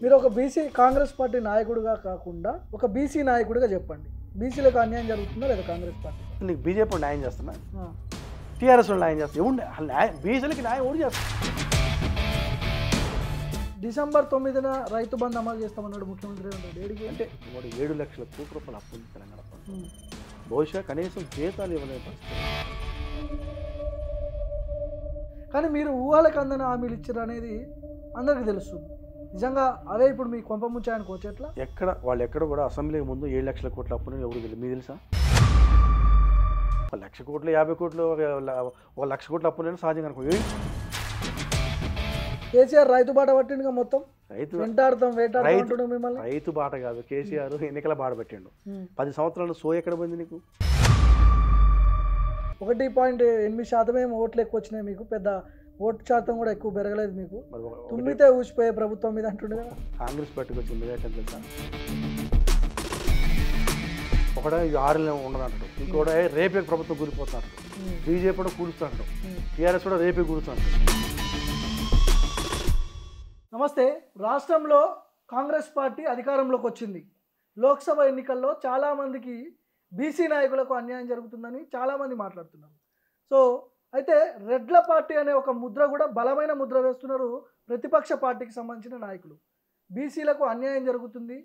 మీరు ఒక BC Congress party నాయకుడిగా కాకుండా ఒక బీసీ నాయకుడిగా చెప్పండి, బీసీలకు అన్యాయం జరుగుతుందా లేదా కాంగ్రెస్ పార్టీ? నీకు బీజేపీ న్యాయం చేస్తున్నా, టీఆర్ఎస్ న్యాయం చేస్తా, ఎవరు న్యాయం బీసీలకి న్యాయం ఎవరు చేస్తారు? డిసెంబర్ 9న రైతు బంధు అమలు చేస్తామన్నాడు ముఖ్యమంత్రి రేవంత్. అంటే 7 లక్షల కోట్ల రూపాయలు అప్పు ఉంది తెలంగాణ ప్రభుత్వం. బహుశా కనీసం జీతాలు ఇవ్వలేని పరిస్థితి. కానీ మీరు ఊహలకు అందని హామీలు ఇచ్చారు అనేది అందరికీ తెలుస్తుంది. నిజంగా అవే ఇప్పుడు మీ కొంప ముంచాయని కోచేట్లా వాళ్ళు ఎక్కడ కూడా అసెంబ్లీకి ముందు 7 లక్షల కోట్ల అప్పుని ఎవరు తెలియదు. మీకు తెలుసా? 1 లక్ష కోట్లు 50 కోట్లు 1 లక్ష కోట్ల అప్పు నేను సహజంగా అనుకో. కేసీఆర్ రైతు బాట పట్టిండుగా మొత్తం. రైతు మిమ్మల్ని రైతు బాట కాదు, కేసీఆర్ ఎన్నికల బాట పెట్టిండు. 10 సంవత్సరాలు సో ఎక్కడ పోయింది నీకు? 1.8% ఓట్లు ఎక్కువ వచ్చినాయి మీకు, పెద్ద ఓటు శాతం కూడా ఎక్కువ పెరగలేదు మీకు. తుమ్మితే ఊసిపోయే ప్రభుత్వం మీద అంటుండే కదా. కాంగ్రెస్ పార్టీకి వచ్చింది తెలుసా? ఒకటే 6 నెలలు ఉండదు అంటాడు, ఇంకోటి రేపే ప్రభుత్వం కూలిపోతున్నాడు, బీజేపీ కూడా కూలుస్తాడు, టీఆర్ఎస్ కూడా రేపే కూలుస్తాడు. నమస్తే. రాష్ట్రంలో కాంగ్రెస్ పార్టీ అధికారంలోకి వచ్చింది. లోక్సభ ఎన్నికల్లో చాలామందికి బీసీ నాయకులకు అన్యాయం జరుగుతుందని చాలామంది మాట్లాడుతున్నారు. సో అయితే రెడ్ల పార్టీ అనే ఒక ముద్ర కూడా బలమైన ముద్ర వేస్తున్నారు ప్రతిపక్ష పార్టీకి సంబంధించిన నాయకులు. బీసీలకు అన్యాయం జరుగుతుంది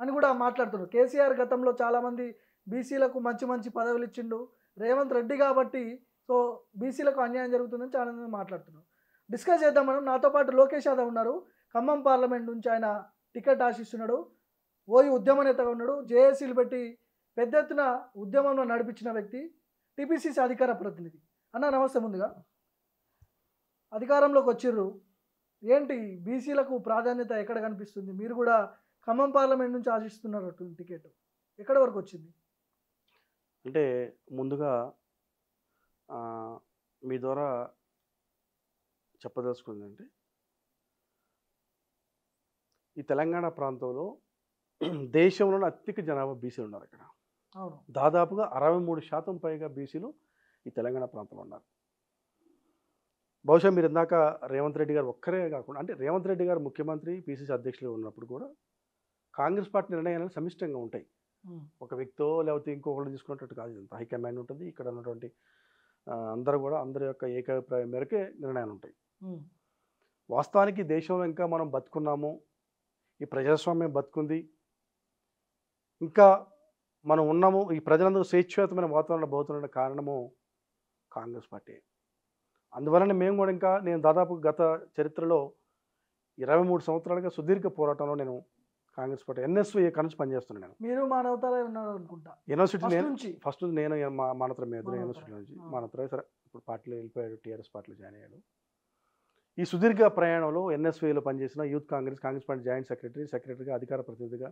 అని కూడా మాట్లాడుతున్నారు. కేసీఆర్ గతంలో చాలామంది బీసీలకు మంచి మంచి పదవులు ఇచ్చిండు, రేవంత్ రెడ్డి కాబట్టి సో బీసీలకు అన్యాయం జరుగుతుందని చాలామంది మాట్లాడుతున్నారు. డిస్కస్ చేద్దాం మనం. నాతో పాటు లోకేష్ యాదవ్ ఉన్నారు, ఖమ్మం పార్లమెంట్ నుంచి ఆయన టికెట్ ఆశిస్తున్నాడు, ఓయి ఉద్యమ నేతగా ఉన్నాడు, జేఏసీలు పెట్టి పెద్ద ఎత్తున ఉద్యమంలో నడిపించిన వ్యక్తి, టీపీసీసీ అధికార ప్రతినిధి. అన్న నమస్తే. ముందుగా అధికారంలోకి వచ్చిర్రు, ఏంటి బీసీలకు ప్రాధాన్యత ఎక్కడ కనిపిస్తుంది? మీరు కూడా ఖమ్మం పార్లమెంట్ నుంచి ఆశిస్తున్నారు టికెట్, ఎక్కడి వరకు వచ్చింది? అంటే ముందుగా మీ ద్వారా చెప్పదలుచుకుందంటే, ఈ తెలంగాణ ప్రాంతంలో దేశంలోనే అత్యధిక జనాభా బీసీలు ఉన్నారు. ఇక్కడ దాదాపుగా 63% పైగా బీసీలు ఈ తెలంగాణ ప్రాంతంలో ఉన్నారు. బహుశా మీరు ఇందాక రేవంత్ రెడ్డి గారు ఒక్కరే కాకుండా, అంటే రేవంత్ రెడ్డి గారు ముఖ్యమంత్రి పీసీసీ అధ్యక్షులు ఉన్నప్పుడు కూడా కాంగ్రెస్ పార్టీ నిర్ణయాలు సమిష్టంగా ఉంటాయి. ఒక వ్యక్తో లేకపోతే ఇంకొకళ్ళు తీసుకున్నట్టు కాదు, ఇంత హైకమాండ్ ఉంటుంది. ఇక్కడ ఉన్నటువంటి అందరూ కూడా అందరి యొక్క ఏకాభిప్రాయం మేరకే నిర్ణయాలు ఉంటాయి. వాస్తవానికి దేశంలో ఇంకా మనం బతుకున్నాము, ఈ ప్రజాస్వామ్యం బతుకుంది, ఇంకా మనం ఉన్నాము, ఈ ప్రజలందరూ స్వేచ్ఛాయుతమైన వాతావరణంలో బతుకున్న కారణము కాంగ్రెస్ పార్టీ. అందువలన మేము కూడా ఇంకా నేను దాదాపు గత చరిత్రలో 23 సంవత్సరాలుగా సుదీర్ఘ పోరాటంలో నేను కాంగ్రెస్ పార్టీ ఎన్ఎస్వీ నుంచి పనిచేస్తున్నాను. మీరు మానవతలో ఉన్నారు అనుకుంటా. యూనివర్సిటీ ఫస్ట్ నేను మానవతర మీద యూనివర్సిటీ నుంచి మానవతర, సరే ఇప్పుడు పార్టీలో వెళ్ళిపోయాడు, టీఆర్ఎస్ పార్టీలో జాయిన్ అయ్యాడు. ఈ సుదీర్ఘ ప్రయాణంలో ఎన్ఎస్వీలో పనిచేసిన యూత్ కాంగ్రెస్ పార్టీ జాయింట్ సెక్రటరీగా, అధికార ప్రతినిధిగా,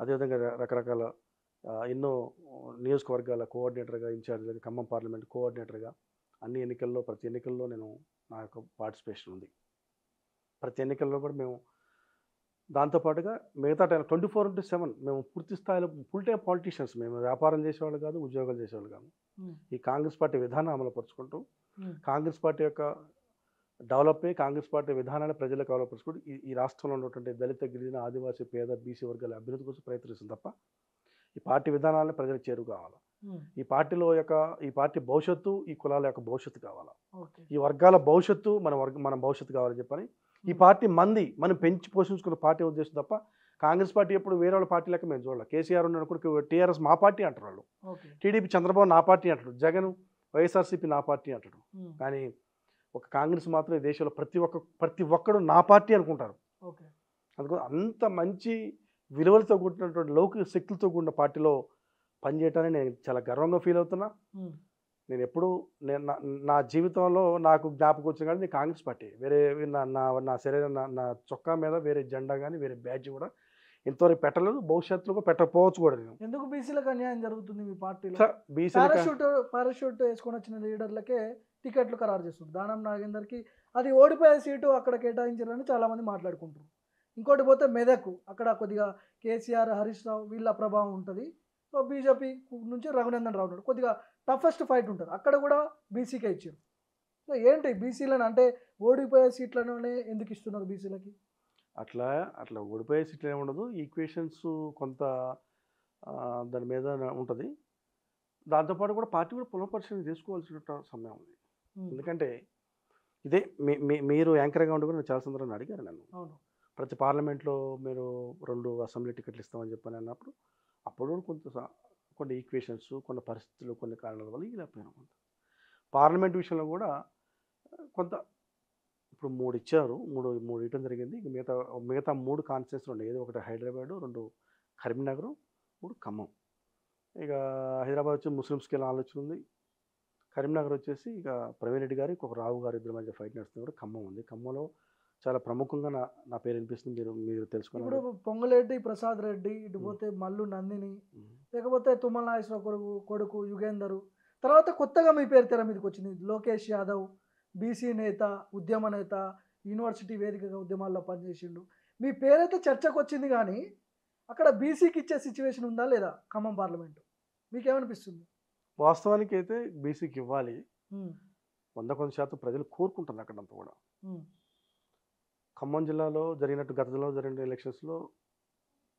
అదేవిధంగా రకరకాల ఎన్నో నియోజకవర్గాల కోఆర్డినేటర్గా, ఇన్ఛార్జ్గా, ఖమ్మం పార్లమెంట్ కోఆర్డినేటర్గా అన్ని ఎన్నికల్లో ప్రతి ఎన్నికల్లో నేను నా యొక్క పార్టిసిపేషన్ ఉంది. ప్రతి ఎన్నికల్లో కూడా మేము దాంతోపాటుగా మిగతా టైం 24/7 మేము పూర్తి స్థాయిలో ఫుల్ టైం పాలిటీషియన్స్. మేము వ్యాపారం చేసేవాళ్ళు కాదు, ఉద్యోగాలు చేసేవాళ్ళు కాదు. ఈ కాంగ్రెస్ పార్టీ విధానం అమలుపరుచుకుంటూ కాంగ్రెస్ పార్టీ యొక్క డెవలపే, కాంగ్రెస్ పార్టీ విధానాన్ని ప్రజలకు అమలుపరుచుకుంటూ ఈ రాష్ట్రంలో ఉన్నటువంటి దళిత, గిరిజన, ఆదివాసీ, పేద, బీసీ వర్గాల అభివృద్ధి కోసం ప్రయత్నిస్తుంది తప్ప ఈ పార్టీ విధానాలను ప్రజలకు చేరువ కావాలి. ఈ పార్టీ భవిష్యత్తు ఈ కులాల యొక్క భవిష్యత్తు కావాలా, ఈ వర్గాల భవిష్యత్తు మన భవిష్యత్తు కావాలని చెప్పని ఈ పార్టీ మనం పెంచి పోషించుకున్న పార్టీ ఉద్దేశం తప్ప కాంగ్రెస్ పార్టీ ఎప్పుడు వేరే వాళ్ళ పార్టీ లెక్క మేము చూడాలి. కేసీఆర్ ఉన్నప్పుడు టీఆర్ఎస్ మా పార్టీ అంటారు వాళ్ళు, టీడీపీ చంద్రబాబు నా పార్టీ అంటాడు, జగన్ వైఎస్ఆర్సీపీ నా పార్టీ అంటాడు. కానీ ఒక కాంగ్రెస్ మాత్రం ఈ దేశంలో ప్రతి ఒక్కడు నా పార్టీ అనుకుంటారు. అందుకని అంత మంచి విలువలతో కూడినటువంటి లౌకిక శక్తులతో కూడిన పార్టీలో పనిచేయటానికి నేను చాలా గర్వంగా ఫీల్ అవుతున్నా. నేను ఎప్పుడు నా జీవితంలో నాకు జ్ఞాపకం వచ్చిన కానీ కాంగ్రెస్ పార్టీ. వేరే నా శరీరం నా చొక్కా మీద వేరే జెండా కానీ వేరే బ్యాడ్జ్ కూడా ఇంతవరకు పెట్టలేదు, భవిష్యత్తులో పెట్టకపోవచ్చు కూడా. నేను ఎందుకు బీసీలకు అన్యాయం జరుగుతుంది మీ పార్టీలో? పారాషూట్ వేసుకొని వచ్చిన లీడర్లకే టికెట్లు ఖరారు చేస్తుంది. దానం నాగేందర్కి అది ఓడిపోయే సీటు అక్కడ కేటాయించారని చాలామంది మాట్లాడుకుంటారు. ఇంకోటి పోతే మెదక్, అక్కడ కొద్దిగా కేసీఆర్, హరీష్ రావు వీళ్ళ ప్రభావం ఉంటుంది. సో బీజేపీ నుంచి రఘునందన్ రావు ఉన్నాడు, కొద్దిగా టఫెస్ట్ ఫైట్ ఉంటుంది, అక్కడ కూడా బీసీకే ఇచ్చారు. సో ఏంటి బీసీలను అంటే ఓడిపోయే సీట్లలోనే ఎందుకు ఇస్తున్నారు బీసీలకి? అట్లా అట్లా ఓడిపోయే సీట్లు ఏమి ఉండదు. ఈక్వేషన్స్ కొంత దాని మీద ఉంటుంది. దాంతోపాటు కూడా పార్టీ కూడా పునఃపరిశీలన చేసుకోవాల్సిన సమయం ఉంది. ఎందుకంటే ఇదే మీరు యాంకర్గా ఉండి కూడా చాలా సందర్భంగా అడిగారు నన్ను. అవును. ప్రతి పార్లమెంట్లో మీరు 2 అసెంబ్లీ టికెట్లు ఇస్తామని చెప్పని అన్నప్పుడు అప్పుడు కొన్ని ఈక్వేషన్స్, కొన్ని పరిస్థితులు, కొన్ని కారణాల వల్ల ఇవ్వలేకపోయాను. కొంత పార్లమెంట్ విషయంలో కూడా కొంత ఇప్పుడు 3 ఇచ్చారు. 3 ఇవ్వడం జరిగింది. ఇంక మిగతా 3 కాన్స్టిట్యూన్సీలు ఉన్నాయి. ఏదో ఒకటి హైదరాబాదు, 2 కరీంనగర్, 3 ఖమ్మం. ఇక హైదరాబాద్ వచ్చి ముస్లిమ్స్కి వెళ్ళిన ఆలోచన ఉంది. కరీంనగర్ వచ్చేసి ఇక ప్రవీణ్ రెడ్డి గారు, ఇంకొక రావు గారు ఇద్దరి మధ్య ఫైట్ నడుస్తుంది. కూడా ఖమ్మం ఉంది. ఖమ్మంలో చాలా ప్రముఖంగా నా పేరు వినిపిస్తుంది. మీరు తెలుసుకున్నారు. ఇప్పుడు పొంగులేటి ప్రసాద్ రెడ్డి, ఇటు పోతే మల్లు నందిని, లేకపోతే తుమ్మల నాగేశ్వరరావు కొడుకు యుగేందరు, తర్వాత కొత్తగా మీ పేరు తెర మీదకి వచ్చింది లోకేష్ యాదవ్, బీసీ నేత, ఉద్యమ నేత, యూనివర్సిటీ వేదికగా ఉద్యమాల్లో పనిచేసిండు. మీ పేరైతే చర్చకు వచ్చింది, కానీ అక్కడ బీసీకి ఇచ్చే సిచ్యువేషన్ ఉందా లేదా ఖమ్మం పార్లమెంటు? మీకేమనిపిస్తుంది? వాస్తవానికి అయితే బీసీకి ఇవ్వాలి. 100% ప్రజలు కోరుకుంటున్నారు అక్కడంతా కూడా. ఖమ్మం జిల్లాలో జరిగినట్టు గత జిల్లాలో జరిగిన ఎలక్షన్స్లో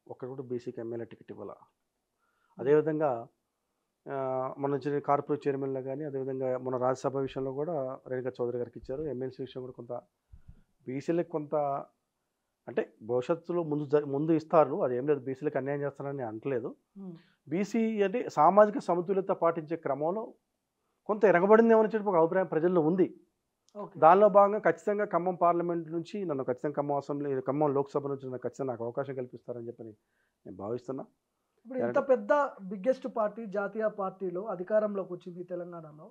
ఒక్కరు కూడా బీసీకి ఎమ్మెల్యే టికెట్ ఇవ్వాల. అదేవిధంగా మన కార్పొరేట్ చైర్మన్లో కానీ, అదేవిధంగా మన రాజ్యసభ విషయంలో కూడా రేణుకా చౌదరి గారికి ఇచ్చారు. ఎమ్మెల్సీ విషయం కూడా కొంత బీసీలకు కొంత అంటే భవిష్యత్తులో ముందు ఇస్తారు. అదేం లేదు, బీసీలకు అన్యాయం చేస్తారని అనట్లేదు. బీసీ అంటే సామాజిక సమతుల్యత పాటించే క్రమంలో కొంత ఎరగబడిందేమో అని చెప్పి ఒక అభిప్రాయం ప్రజల్లో ఉంది. దానిలో భాగంగా ఖచ్చితంగా ఖమ్మం పార్లమెంట్ నుంచి నన్ను ఖచ్చితంగా ఖమ్మం లోక్సభ నుంచి నాకు ఖచ్చితంగా నాకు అవకాశం కల్పిస్తారని చెప్పి నేను భావిస్తున్నా. ఇప్పుడు ఇంత పెద్ద బిగ్గెస్ట్ పార్టీ జాతీయ పార్టీలో అధికారంలోకి వచ్చింది తెలంగాణలో,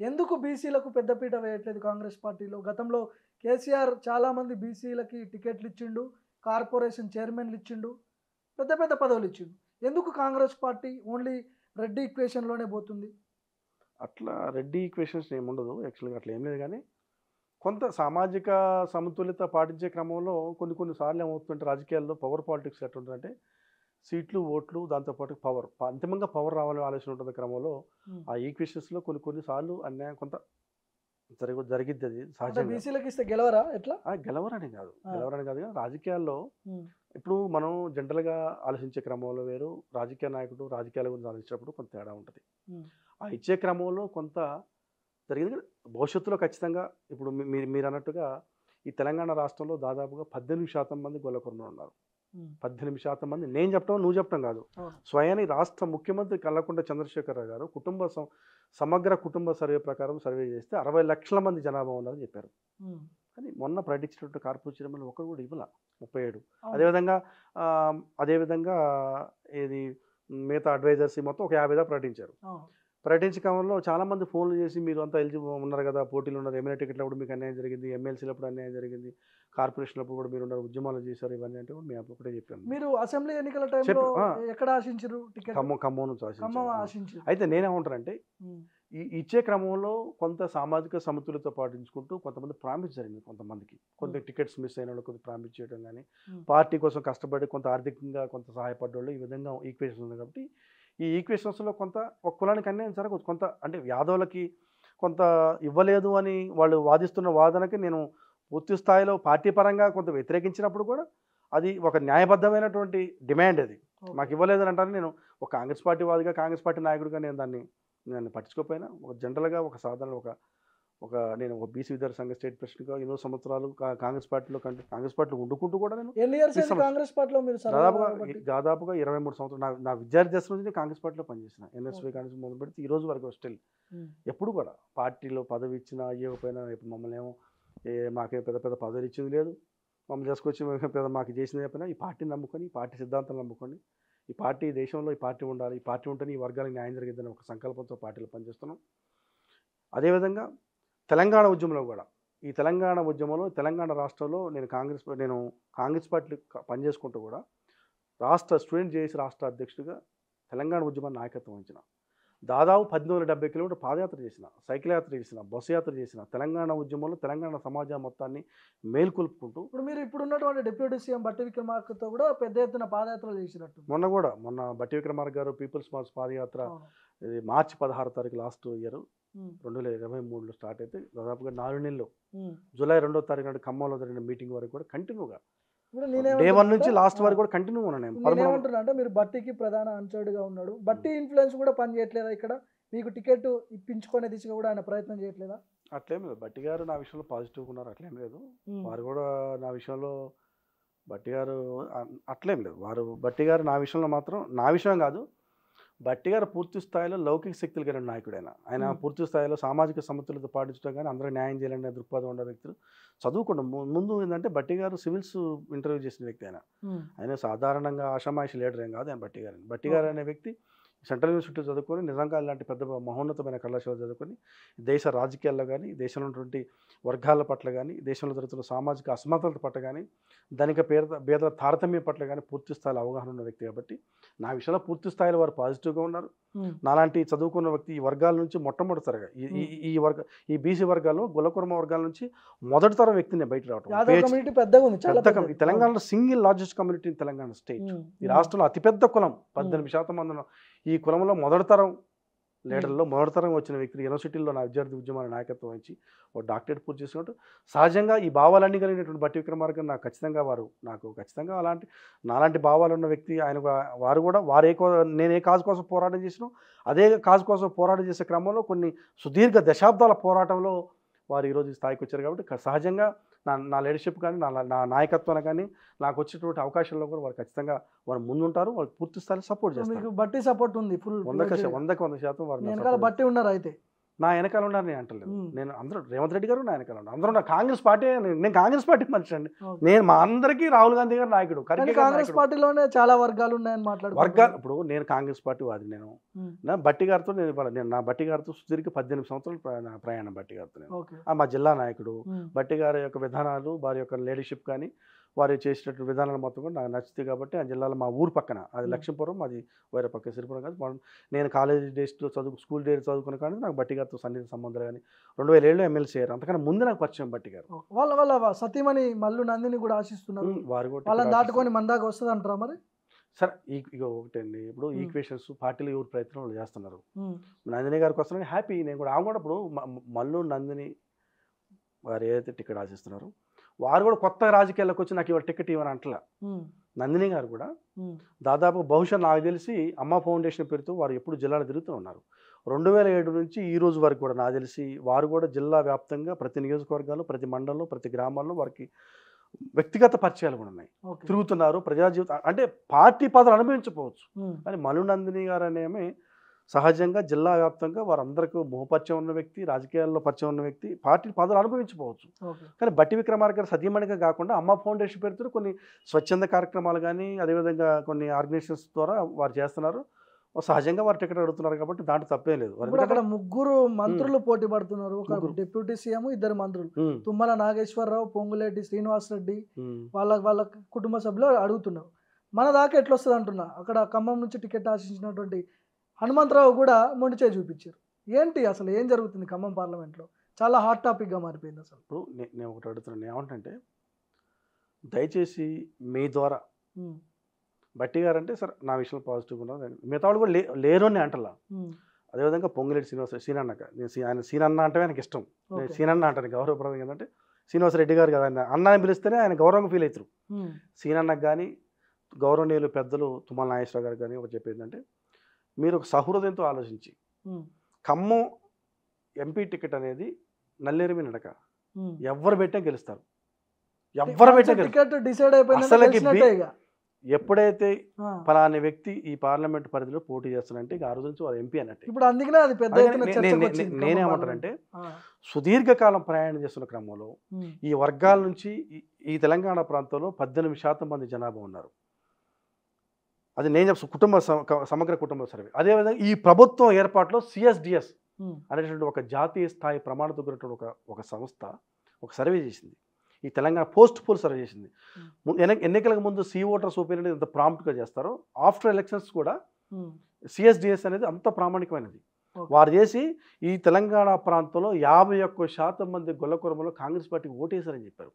ఎందుకు బీసీలకు పెద్దపీట వేయట్లేదు కాంగ్రెస్ పార్టీలో? గతంలో కేసీఆర్ చాలామంది బీసీలకి టికెట్లు ఇచ్చిండు, కార్పొరేషన్ చైర్మన్లు ఇచ్చిండు, పెద్ద పెద్ద పదవులు ఇచ్చిండు. ఎందుకు కాంగ్రెస్ పార్టీ ఓన్లీ రెడ్డి ఈక్వేషన్లోనే పోతుంది? అట్లా రెడ్డి ఈక్వేషన్స్ ఏముండదు యాక్చువల్గా, అట్లా ఏం లేదు. కానీ కొంత సామాజిక సమతుల్యత పాటించే క్రమంలో కొన్నిసార్లు ఏమవుతుందంటే రాజకీయాల్లో పవర్ పాలిటిక్స్ ఎట్లుంటుందంటే సీట్లు, ఓట్లు, దాంతోపాటు పవర్, అంతిమంగా పవర్ రావాలని ఆలోచన ఉంటుంది క్రమంలో ఆ ఈక్వేషన్స్లో కొన్నిసార్లు అన్యాయం కొంత జరిగిద్ది. అది సహజంగా. బీసీలకు ఇస్తే గెలవరా? ఎట్లా గెలవరని కాదు కానీ రాజకీయాల్లో ఇప్పుడు మనం జనరల్గా ఆలోచించే క్రమంలో వేరు, రాజకీయ నాయకుడు రాజకీయాల గురించి ఆలోచించినప్పుడు కొంత తేడా ఉంటుంది. ఆ ఇచ్చే క్రమంలో కొంత జరిగింది. భవిష్యత్తులో ఖచ్చితంగా ఇప్పుడు మీరు అన్నట్టుగా ఈ తెలంగాణ రాష్ట్రంలో దాదాపుగా 18% మంది గొల్లకుర్మలు ఉన్నారు. 18% మంది. నేను చెప్పడం నువ్వు చెప్పడం కాదు, స్వయాన్ని రాష్ట్ర ముఖ్యమంత్రి కల్వకుంట్ల చంద్రశేఖరరావు గారు సమగ్ర కుటుంబ సర్వే ప్రకారం సర్వే చేస్తే 60 లక్షల మంది జనాభా ఉన్నారని చెప్పారు. కానీ మొన్న ప్రకటించినట్టు కార్పొరేట్ చైర్మన్ ఒకరు కూడా ఇవ్వాల 37. అదేవిధంగా ఇది మిగతా అడ్వైజర్స్ మొత్తం ఒక 50 ప్రకటించారు. ప్రకటించే క్రమంలో చాలామంది ఫోన్లు చేసి మీరు అంతా ఎలిజిబుల్ ఉన్నారు కదా, పోటీలు ఉన్నారు, ఎమ్మెల్యే టికెట్లప్పుడు మీకు అన్యాయం జరిగింది, ఎమ్మెల్సీలప్పుడు అన్యాయం జరిగింది, కార్పొరేషన్లప్పుడు కూడా మీరు ఉన్నారు, ఉద్యమాలు చేశారు, ఇవన్నీ అంటే కూడా మేము ఒకటే చెప్పాను. మీరు అసెంబ్లీ ఎన్నికల టైంలో ఎక్కడ ఆశించారు టికెట్? ఖమ్మం నుంచి ఆశించారు. అయితే నేనేమంటానంటే ఈ ఇచ్చే క్రమంలో కొంత సామాజిక సమతుల్యత పాటించుకుంటూ కొంతమంది ప్రామిస్ జరిగింది. కొంతమందికి కొంత టికెట్స్ మిస్ అయిన వాళ్ళు కొంత ప్రామిస్ చేయడం కానీ, పార్టీ కోసం కష్టపడి కొంత ఆర్థికంగా కొంత సహాయపడ్డ ఈ విధంగా ఈక్వేషన్స్ ఉంది. కాబట్టి ఈ ఈక్వేషన్స్లో కొంత ఒక కులానికి అన్యాయం జరగవచ్చు. కొంత అంటే యాదవులకి కొంత ఇవ్వలేదు అని వాళ్ళు వాదిస్తున్న వాదనకి నేను పూర్తి స్థాయిలో పార్టీ పరంగా కొంత వ్యతిరేకించినప్పుడు కూడా అది ఒక న్యాయబద్ధమైనటువంటి డిమాండ్. అది మాకు ఇవ్వలేదని అంటాను. నేను ఒక కాంగ్రెస్ పార్టీ వాదిగా, కాంగ్రెస్ పార్టీ నాయకుడిగా నేను దాన్ని పట్టించుకోకపోయినా ఒక జనరల్గా ఒక సాధారణ నేను ఒక బీసీ విద్యార్థి సంఘ స్టేట్ ప్రెసిడెంట్గా ఎన్నో సంవత్సరాలు కాంగ్రెస్ పార్టీలో ఉండుకుంటూ కూడా నేను కాంగ్రెస్ పార్టీలో దాదాపుగా 23 సంవత్సరాలు నా విద్యార్థి దశ నుంచి కాంగ్రెస్ పార్టీలో పనిచేసిన. ఎన్ఎస్వై కాంగ్రెస్ మొదలు పెడితే ఈ రోజు వరకు స్టిల్ ఎప్పుడు కూడా పార్టీలో పదవి ఇచ్చినా అయ్యకపోయినా మమ్మల్ని ఏమో మాకేం పెద్ద పెద్ద పదవులు ఇచ్చింది లేదు, మమ్మల్ని చేసుకొచ్చి మాకు చేసింది చెప్పినా ఈ పార్టీని నమ్ముకొని, ఈ పార్టీ సిద్ధాంతాలు నమ్ముకొని, ఈ పార్టీ దేశంలో ఈ పార్టీ ఉండాలి, ఈ పార్టీ ఉంటేనే ఈ వర్గాలకు న్యాయం జరిగిద్దని ఒక సంకల్పంతో పార్టీలో పనిచేస్తున్నాం. అదేవిధంగా తెలంగాణ ఉద్యమంలో కూడా ఈ తెలంగాణ ఉద్యమంలో తెలంగాణ రాష్ట్రంలో నేను కాంగ్రెస్ పార్టీ పనిచేసుకుంటూ కూడా స్టూడెంట్ జేఏసీ రాష్ట్ర అధ్యక్షుడిగా తెలంగాణ ఉద్యమాన్ని నాయకత్వం వహించిన. దాదాపు 1870 కిలోమీటర్ పాదయాత్ర చేసిన, సైకిల్ యాత్ర చేసిన, బస్సు యాత్ర చేసిన. తెలంగాణ ఉద్యమంలో తెలంగాణ సమాజం మొత్తాన్ని మేల్కొల్పుకుంటూ ఇప్పుడు ఉన్నటువంటి డిప్యూటీ సీఎం బట్టి విక్రమార్కతో కూడా పెద్ద ఎత్తున పాదయాత్రలు చేసినట్టు. మొన్న బట్టి విక్రమార్క గారు పీపుల్స్ మార్చ్ పాదయాత్ర ఇది మార్చి 16 తారీఖు లాస్ట్ ఇయర్ 2023లో స్టార్ట్ అయితే దాదాపుగా 4 నెలలు జూలై 2వ తారీఖు నాడు ఖమ్మంలో జరిగిన మీటింగ్ వరకు కూడా కంటిన్యూగా ఇప్పుడు డే 1 నుంచి లాస్ట్ వరకు కూడా కంటిన్యూ ఉన్నాను నేను. నేనేమంటున్నా అంటే మీరు బట్టికి ప్రధాన అనుచరుడుగా ఉన్నాడు. బట్టి ఇన్ఫ్లుయెన్స్ కూడా పని చేయట్లేదా ఇక్కడ? మీకు టికెట్ ఇప్పించుకునే దిశగా కూడా ఆయన ప్రయత్నం చేయట్లేదా? అట్లేం లేదు. బట్టి గారు నా విషయంలో పాజిటివ్గా ఉన్నారు, అట్లేం లేదు. వారు కూడా నా విషయంలో బట్టి గారు అట్లేం లేదు. బట్టి గారు నా విషయంలో మాత్రం, నా విషయం కాదు, బట్టి గారు పూర్తి స్థాయిలో లౌకిక శక్తులు కలిగిన నాయకుడు. ఆయన పూర్తి స్థాయిలో సామాజిక సమతుల్యత పాటించడం కానీ అందరూ న్యాయం చేయాలనే దృక్పథం ఉన్న వ్యక్తులు. చదువుకోండి ముందు ఏంటంటే బట్టి గారు సివిల్స్ ఇంటర్వ్యూ చేసిన వ్యక్తి. ఆయన సాధారణంగా ఆషామాషి లీడర్ ఏం కాదు ఆయన. బట్టి గారు అనే వ్యక్తి సెంట్రల్ యూనివర్సిటీ చదువుకొని, నిజంగా ఇలాంటి పెద్ద మహోన్నతమైన కళాశాల చదువుకొని దేశ రాజకీయాల్లో కానీ, దేశంలో ఉన్నటువంటి వర్గాల పట్ల కానీ, దేశంలో జరుగుతున్న సామాజిక అసమానతల పట్ల కానీ, ధనిక పేదల తారతమ్యం పట్ల కానీ పూర్తి స్థాయిలో అవగాహన ఉన్న వ్యక్తి కాబట్టి నా విషయంలో పూర్తి స్థాయిలో వారు పాజిటివ్గా ఉన్నారు. నాలాంటి చదువుకున్న వ్యక్తి ఈ వర్గాల నుంచి మొట్టమొదటిసారిగా ఈ బీసీ వర్గాల్లో గులకుర్మ వర్గాల నుంచి మొదటి తరం వ్యక్తిని బయట రావడం. ఈ తెలంగాణలో single largest community in Telangana state. ఈ రాష్ట్రంలో అతిపెద్ద కులం 18% మంది. ఈ కులంలో మొదటి తరం లీడర్లో మొదటి తరం వచ్చిన వ్యక్తి యూనివర్సిటీల్లో నా విద్యార్థి ఉద్యమాన్ని నాయకత్వం వహించి ఒక డాక్టరేట్ పూర్తి చేసినట్టు సహజంగా ఈ భావాలన్నీ కలిగినటువంటి బట్టి విక్రమార్క నాకు ఖచ్చితంగా నాలాంటి భావాలు ఉన్న వ్యక్తి ఆయన. వారు కూడా నేను ఏ కాజు కోసం పోరాటం చేసినో అదే కాజు కోసం పోరాటం చేసే క్రమంలో కొన్ని సుదీర్ఘ దశాబ్దాల పోరాటంలో వారు ఈరోజు ఈ స్థాయికి వచ్చారు కాబట్టి సహజంగా నా లీడర్షిప్ కానీ నా నాయకత్వాన్ని కానీ నాకు వచ్చేటువంటి అవకాశాల్లో కూడా వారు ఖచ్చితంగా వారు ముందుంటారు. వాళ్ళు పూర్తి స్థాయిలో సపోర్ట్ చేస్తారు. బట్టి సపోర్ట్ ఉంది ఫుల్ 100% వారు బట్టి ఉన్నారు. అయితే నా వెనకాల ఉన్నారు, నేను అంటలేదు. నేను అందరూ రేవంత్ రెడ్డి గారు నా వెనకాల ఉన్నారు. అందరూ నా కాంగ్రెస్ పార్టీ, నేను కాంగ్రెస్ పార్టీ మనిషి అండి. నేను మా అందరికీ రాహుల్ గాంధీ గారు నాయకుడు. కాంగ్రెస్ పార్టీలోనే చాలా వర్గాలు ఉన్నాయని మాట్లాడు ఇప్పుడు నేను కాంగ్రెస్ పార్టీ వాది. నేను బట్టి గారితో నా బట్టి గారితో సుదీర్ఘ 18 సంవత్సరాలు ప్రయాణం బట్టి గారితో. మా జిల్లా నాయకుడు. బట్టి గారి యొక్క విధానాలు, వారి యొక్క లీడర్షిప్ కానీ వారు చేసేటటువంటి విధానాలు మొత్తం కూడా నాకు నచ్చుతాయి కాబట్టి ఆ జిల్లాలో మా ఊరు పక్కన అది లక్ష్మీపురం, అది వేరే పక్క సిరిపురం కాదు. నేను కాలేజీ డేస్లో స్కూల్ డేస్ చదువుకున్న కానీ నాకు బట్టి గారితో సన్నిహిత సంబంధాలు కానీ 2007లో ఎమ్మెల్సీ అయ్యారు. అంతకన్నా ముందు నాకు పరిచయం బట్టి గారు. వాళ్ళ సతీమణి మల్లు నందిని కూడా ఆశిస్తున్నారు. వారు కూడా వాళ్ళని దాటుకొని మన దాకా వస్తుంది అంటారా మరి? సరే ఇక ఒకటండి, ఇప్పుడు ఈక్వేషన్స్ పార్టీలు ఎవరు ప్రయత్నం వాళ్ళు చేస్తున్నారు. నందిని గారికి వస్తున్నారని హ్యాపీ నేను కూడా. ఆమె కూడా ఇప్పుడు మల్లు నందిని వారు ఏదైతే టికెట్ ఆశిస్తున్నారో వారు కూడా కొత్త రాజకీయాల్లోకి వచ్చి నాకు ఇవాళ టికెట్ ఇవ్వని అంటలా. నందిని గారు కూడా దాదాపు బహుశా నాకు తెలిసి అమ్మ ఫౌండేషన్ పేరుతో వారు ఎప్పుడు జిల్లాలో తిరుగుతూ ఉన్నారు. 2007 నుంచి ఈ రోజు వరకు కూడా నాకు తెలిసి వారు కూడా జిల్లా వ్యాప్తంగా ప్రతి నియోజకవర్గాల్లో, ప్రతి మండలంలో, ప్రతి గ్రామాల్లో వారికి వ్యక్తిగత పరిచయాలు కూడా ఉన్నాయి. తిరుగుతున్నారు. ప్రజా జీవితం అంటే పార్టీ పదవులు అనుభవించకపోవచ్చు కానీ మల్లు నందిని గారు అనేమి సహజంగా జిల్లా వ్యాప్తంగా వారందరికీ ముఖపరిచయం ఉన్న వ్యక్తి, రాజకీయాల్లో పరిచయం ఉన్న వ్యక్తి, పార్టీ పదవులు అనుభవించకపోవచ్చు కానీ బట్టి విక్రమార్క గారు సతీమణిగా కాకుండా అమ్మ ఫౌండేషన్ పేరుతో కొన్ని స్వచ్ఛంద కార్యక్రమాలు కానీ అదేవిధంగా కొన్ని ఆర్గనైజేషన్స్ ద్వారా వారు చేస్తున్నారు. సహజంగా వారు టికెట్ అడుగుతున్నారు కాబట్టి దాంట్లో తప్పేం లేదు. అక్కడ ముగ్గురు మంత్రులు పోటీ పడుతున్నారు. ఒక డిప్యూటీ సీఎం, 2 మంత్రులు, తుమ్మల నాగేశ్వరరావు, పొంగులేటి శ్రీనివాసరెడ్డి, వాళ్ళ కుటుంబ సభ్యులు అడుగుతున్నారు. మన దాకా ఎట్లా వస్తుంది అంటున్నా. అక్కడ ఖమ్మం నుంచి టికెట్ ఆశించినటువంటి హనుమంతరావు కూడా మొండిచే చూపించారు. ఏంటి అసలు ఏం జరుగుతుంది ఖమ్మం పార్లమెంట్లో? చాలా హాట్ టాపిక్గా మారిపోయింది అసలు. ఇప్పుడు నేను ఒకటి అడుగుతున్నాను, ఏమంటే దయచేసి మీ ద్వారా బట్టి గారు అంటే సరే నా విషయంలో పాజిటివ్గా ఉన్నారు, మిగతా వాళ్ళు కూడా లేరు అని అంటలా. అదేవిధంగా పొంగులేటి సీనన్నక ఆయన సీనన్న అంటే ఆయనకి ఇష్టం. నేను సీనన్న అంటాను గౌరవప్రదంగా. ఏంటంటే శ్రీనివాసరెడ్డి గారు కదా అన్న అని పిలిస్తేనే ఆయన గౌరవంగా ఫీల్ అవుతారు. సీనన్నకు కానీ గౌరవనీయులు పెద్దలు తుమ్మల నాగేశ్వరరావు గారు కానీ ఒకటి చెప్పేది అంటే మీరు ఒక సహృదయంతో ఆలోచించి ఖమ్మం ఎంపీ టికెట్ అనేది నల్లేరిమి నడక, ఎవరు పెట్టే గెలుస్తారు. ఎవరు పెట్టే ఎప్పుడైతే ఫలాని వ్యక్తి ఈ పార్లమెంట్ పరిధిలో పోటీ చేస్తానంటే ఆ రోజు నుంచి వారు ఎంపీ అన్నట్టు. ఇప్పుడు అందుకనే అది పెద్ద నేనేమంటానంటే సుదీర్ఘకాలం ప్రయాణం చేస్తున్న క్రమంలో ఈ వర్గాల నుంచి ఈ తెలంగాణ ప్రాంతంలో 18% మంది జనాభా ఉన్నారు. అది నేను చెప్తాను సమగ్ర కుటుంబ సర్వే. అదేవిధంగా ఈ ప్రభుత్వం ఏర్పాటులో CSDS అనేటువంటి ఒక జాతీయ స్థాయి ప్రమాణంతో కూడినటువంటి ఒక సంస్థ ఒక సర్వే చేసింది. ఈ తెలంగాణ పోస్ట్ పోల్ సర్వే చేసింది. ఎన్నికలకు ముందు ఓటర్స్ ఒపీనియన్ ఎంత ప్రాంప్ట్గా చేస్తారో ఆఫ్టర్ ఎలక్షన్స్ కూడా CSDS అనేది అంత ప్రామాణికమైనది. వారు చేసి ఈ తెలంగాణ ప్రాంతంలో 51% మంది గొల్లకుర్మలో కాంగ్రెస్ పార్టీకి ఓటేశారని చెప్పారు.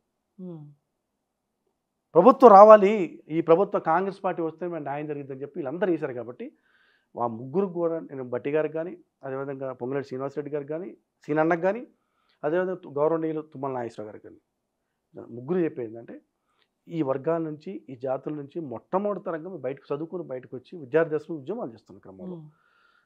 ప్రభుత్వం రావాలి, ఈ ప్రభుత్వం కాంగ్రెస్ పార్టీ వస్తే మేము న్యాయం జరిగిద్దని చెప్పి వీళ్ళందరూ వేశారు. కాబట్టి ఆ ముగ్గురు కూడా నేను బట్టి గారికి కానీ అదేవిధంగా పొంగులేటి శ్రీనివాసరెడ్డి గారికి కానీ సీనన్నకు కానీ అదేవిధంగా గౌరవనీయులు తుమ్మల నాగేశ్వరరావు గారికి కానీ ముగ్గురు చెప్పేది ఏంటంటే ఈ వర్గాల నుంచి ఈ జాతుల నుంచి మొట్టమొదటితరంగా బయటకు చదువుకుని బయటకు వచ్చి విద్యార్థి దశలో ఉద్యమాలు చేస్తున్న క్రమంలో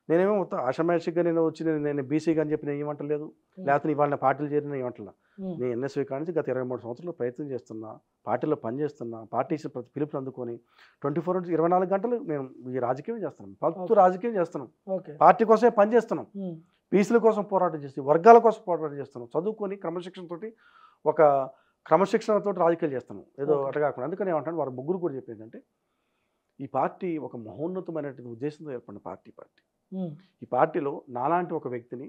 నేనేమో మొత్తం ఆషామాషిగా నేను వచ్చి నేను బీసీగా అని చెప్పి నేను ఏమంటలేదు, లేకపోతే ఇవాళ పార్టీలు చేరిన ఏమంటలా. నేను ఎన్ఎస్వి కాడి నుంచి గత 23 సంవత్సరాలు ప్రయత్నం చేస్తున్నా, పార్టీలో పనిచేస్తున్నా, పార్టీ ఇచ్చిన ప్రతి పిలుపుని అందుకొని 24 గంటలు నేను ఈ రాజకీయం చేస్తున్నాను, పత్తు రాజకీయం చేస్తున్నాం, పార్టీ కోసమే పనిచేస్తున్నాం, బీసీల కోసం పోరాటం చేసి వర్గాల కోసం పోరాటం చేస్తున్నాం, చదువుకొని క్రమశిక్షణతోటి ఒక క్రమశిక్షణతో రాజకీయాలు చేస్తున్నాం, ఏదో అట్లా కాకుండా. అందుకని ఏమంటాను వారు ముగ్గురు కూడా చెప్పేదంటే ఈ పార్టీ ఒక మహోన్నతమైనటువంటి ఉద్దేశంతో ఏర్పడిన పార్టీ. ఈ పార్టీలో నాలాంటి ఒక వ్యక్తిని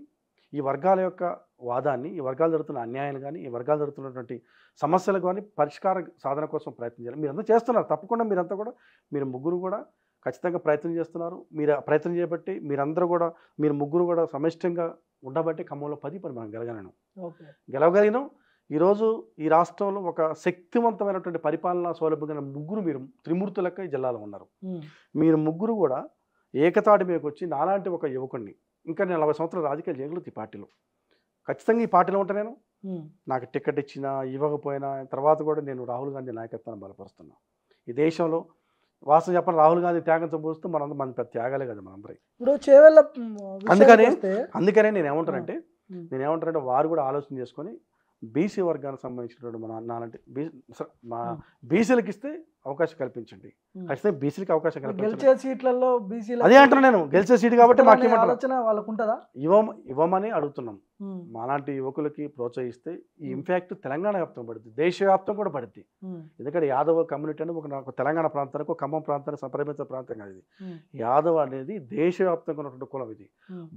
ఈ వర్గాల యొక్క వాదాన్ని, ఈ వర్గాలు జరుగుతున్న అన్యాయాలు కానీ, ఈ వర్గాలు జరుగుతున్నటువంటి సమస్యలు కానీ పరిష్కార సాధన కోసం ప్రయత్నం చేయాలి. మీరంతా చేస్తున్నారు తప్పకుండా, మీరు ముగ్గురు కూడా ఖచ్చితంగా ప్రయత్నం చేస్తున్నారు. మీరు ప్రయత్నం చేయబట్టి మీరు ముగ్గురు కూడా సమిష్టంగా ఉండబట్టి ఖమ్మంలో 10 మనం గెలవగలిగినాం. ఈరోజు ఈ రాష్ట్రంలో ఒక శక్తివంతమైనటువంటి పరిపాలనా సౌలభ్యం ముగ్గురు మీరు త్రిమూర్తుల లెక్క ఈ జిల్లాలో ఉన్నారు. మీరు ముగ్గురు కూడా ఏకతాటి మీదకి వచ్చి నాలాంటి ఒక యువకుడిని, ఇంకా నేను 40 సంవత్సరాలు రాజకీయాలు చేయగలుగుతాను ఈ పార్టీలో, ఖచ్చితంగా ఈ పార్టీలో ఉంటాను. నేను నాకు టికెట్ ఇచ్చినా ఇవ్వకపోయినా తర్వాత కూడా నేను రాహుల్ గాంధీ నాయకత్వాన్ని బలపరుస్తున్నాను. ఈ దేశంలో వాస్తవం చెప్పండి, రాహుల్ గాంధీ త్యాగంతో పోస్తూ మన పెద్ద త్యాగాలే కదా మనందరి. అందుకనే నేను ఏమంటానంటే వారు కూడా ఆలోచన చేసుకొని బీసీ వర్గానికి సంబంధించినటువంటి నాలంటే బీసీలకు ఇస్తే అవకాశం కల్పించండి, ఖచ్చితంగా బీసీలకు అవకాశం కల్పించండి. అదే అంటున్నా నేను, గెలిచే సీటు కాబట్టి మాకు ఇవ్వమని అడుగుతున్నాం. మాలాంటి యువకులకి ప్రోత్సహిస్తే ఈ ఇంపాక్ట్ తెలంగాణ వ్యాప్తం పడుతుంది, దేశవ్యాప్తం కూడా పడుతుంది. ఎందుకంటే యాదవ కమ్యూనిటీ అనేది ఒక తెలంగాణ ప్రాంతానికి, ఒక ఖమ్మం ప్రాంతానికి పరిమిత ప్రాంతం కాదు ఇది. యాదవ్ అనేది దేశవ్యాప్తంగా ఉన్నటువంటి కులం ఇది.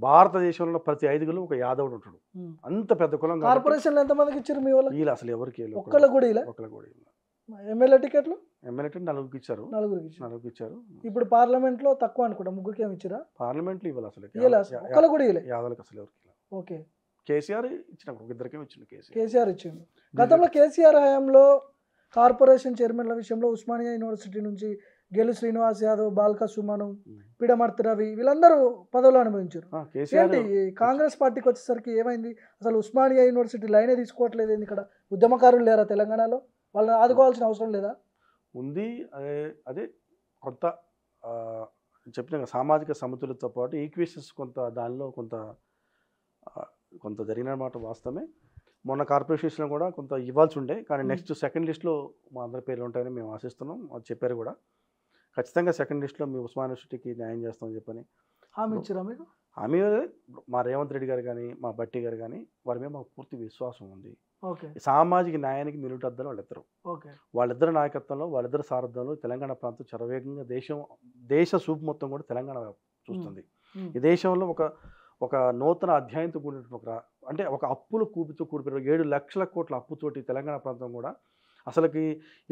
భారతదేశంలో ప్రతి 5 ఒక యాదవుడు ఉంటాడు, అంత పెద్ద కులం. కార్పొరేషన్ ఎంతమందికి ఇచ్చారు మీ వాళ్ళు? వీళ్ళు అసలు ఎవరికి ఒక్కళ్ళు కూడా ఎమ్మెల్యే టికెట్లు 4 ఇచ్చారు. ఇప్పుడు పార్లమెంట్ లో తక్కువ అనుకుంటా, 3కి ఏమి ఇచ్చారా? పార్లమెంట్ లో ఇవ్వాలి అసలు యాదవులకు అసలు ఎవరికి. ఓకే, కేసీఆర్ ఇచ్చినప్పుడు 2 ఇచ్చిండు. కేసీఆర్ ఇచ్చిండు. గతంలో కేసీఆర్ హయాంలో కార్పొరేషన్ చైర్మన్ల విషయంలో ఉస్మానియా యూనివర్సిటీ నుంచి గెలు శ్రీనివాస్ యాదవ్, బాల్క సుమను, పిడమర్తి రవి వీళ్ళందరూ పదవులు అనుభవించారు. ఏంటి కాంగ్రెస్ పార్టీకి వచ్చేసరికి ఏమైంది? అసలు ఉస్మానియా యూనివర్సిటీ లైనే తీసుకోవట్లేదు. ఇక్కడ ఉద్యమకారులు లేరా తెలంగాణలో? వాళ్ళని ఆదుకోవాల్సిన అవసరం లేదా? ఉంది. అదే కొంత చెప్పిన సామాజిక సమతుల్యతతో పాటు ఈక్వేషన్స్ దానిలో కొంత జరిగినమాట వాస్తవమే. మొన్న కార్పొరేషన్లో కూడా కొంత ఇవ్వాల్సి ఉండే, కానీ నెక్స్ట్ సెకండ్ లిస్ట్లో మా అందరి పేర్లు ఉంటాయని మేము ఆశిస్తున్నాం. అది చెప్పారు కూడా, ఖచ్చితంగా సెకండ్ లిస్ట్లో మీ ఉస్మానియా యూనివర్సిటీకి న్యాయం చేస్తామని చెప్పని హామీ ఇచ్చారా మీకు? హామీ మా రేవంత్ రెడ్డి గారు కానీ, మా బట్టి గారు కానీ వారి మీద మాకు పూర్తి విశ్వాసం ఉంది. సామాజిక న్యాయానికి నిలుటద్దలు వాళ్ళిద్దరు నాయకత్వంలో, వాళ్ళిద్దరు సారథ్యంలో తెలంగాణ ప్రాంతం చరవేగంగా దేశ సూపు మొత్తం కూడా తెలంగాణ చూస్తుంది. ఈ దేశంలో ఒక నూతన అధ్యాయంతో కూడిన అంటే ఒక అప్పుల కూపితో కూడిపోయిన 7 లక్షల కోట్ల అప్పుతోటి తెలంగాణ ప్రాంతం కూడా అసలుకి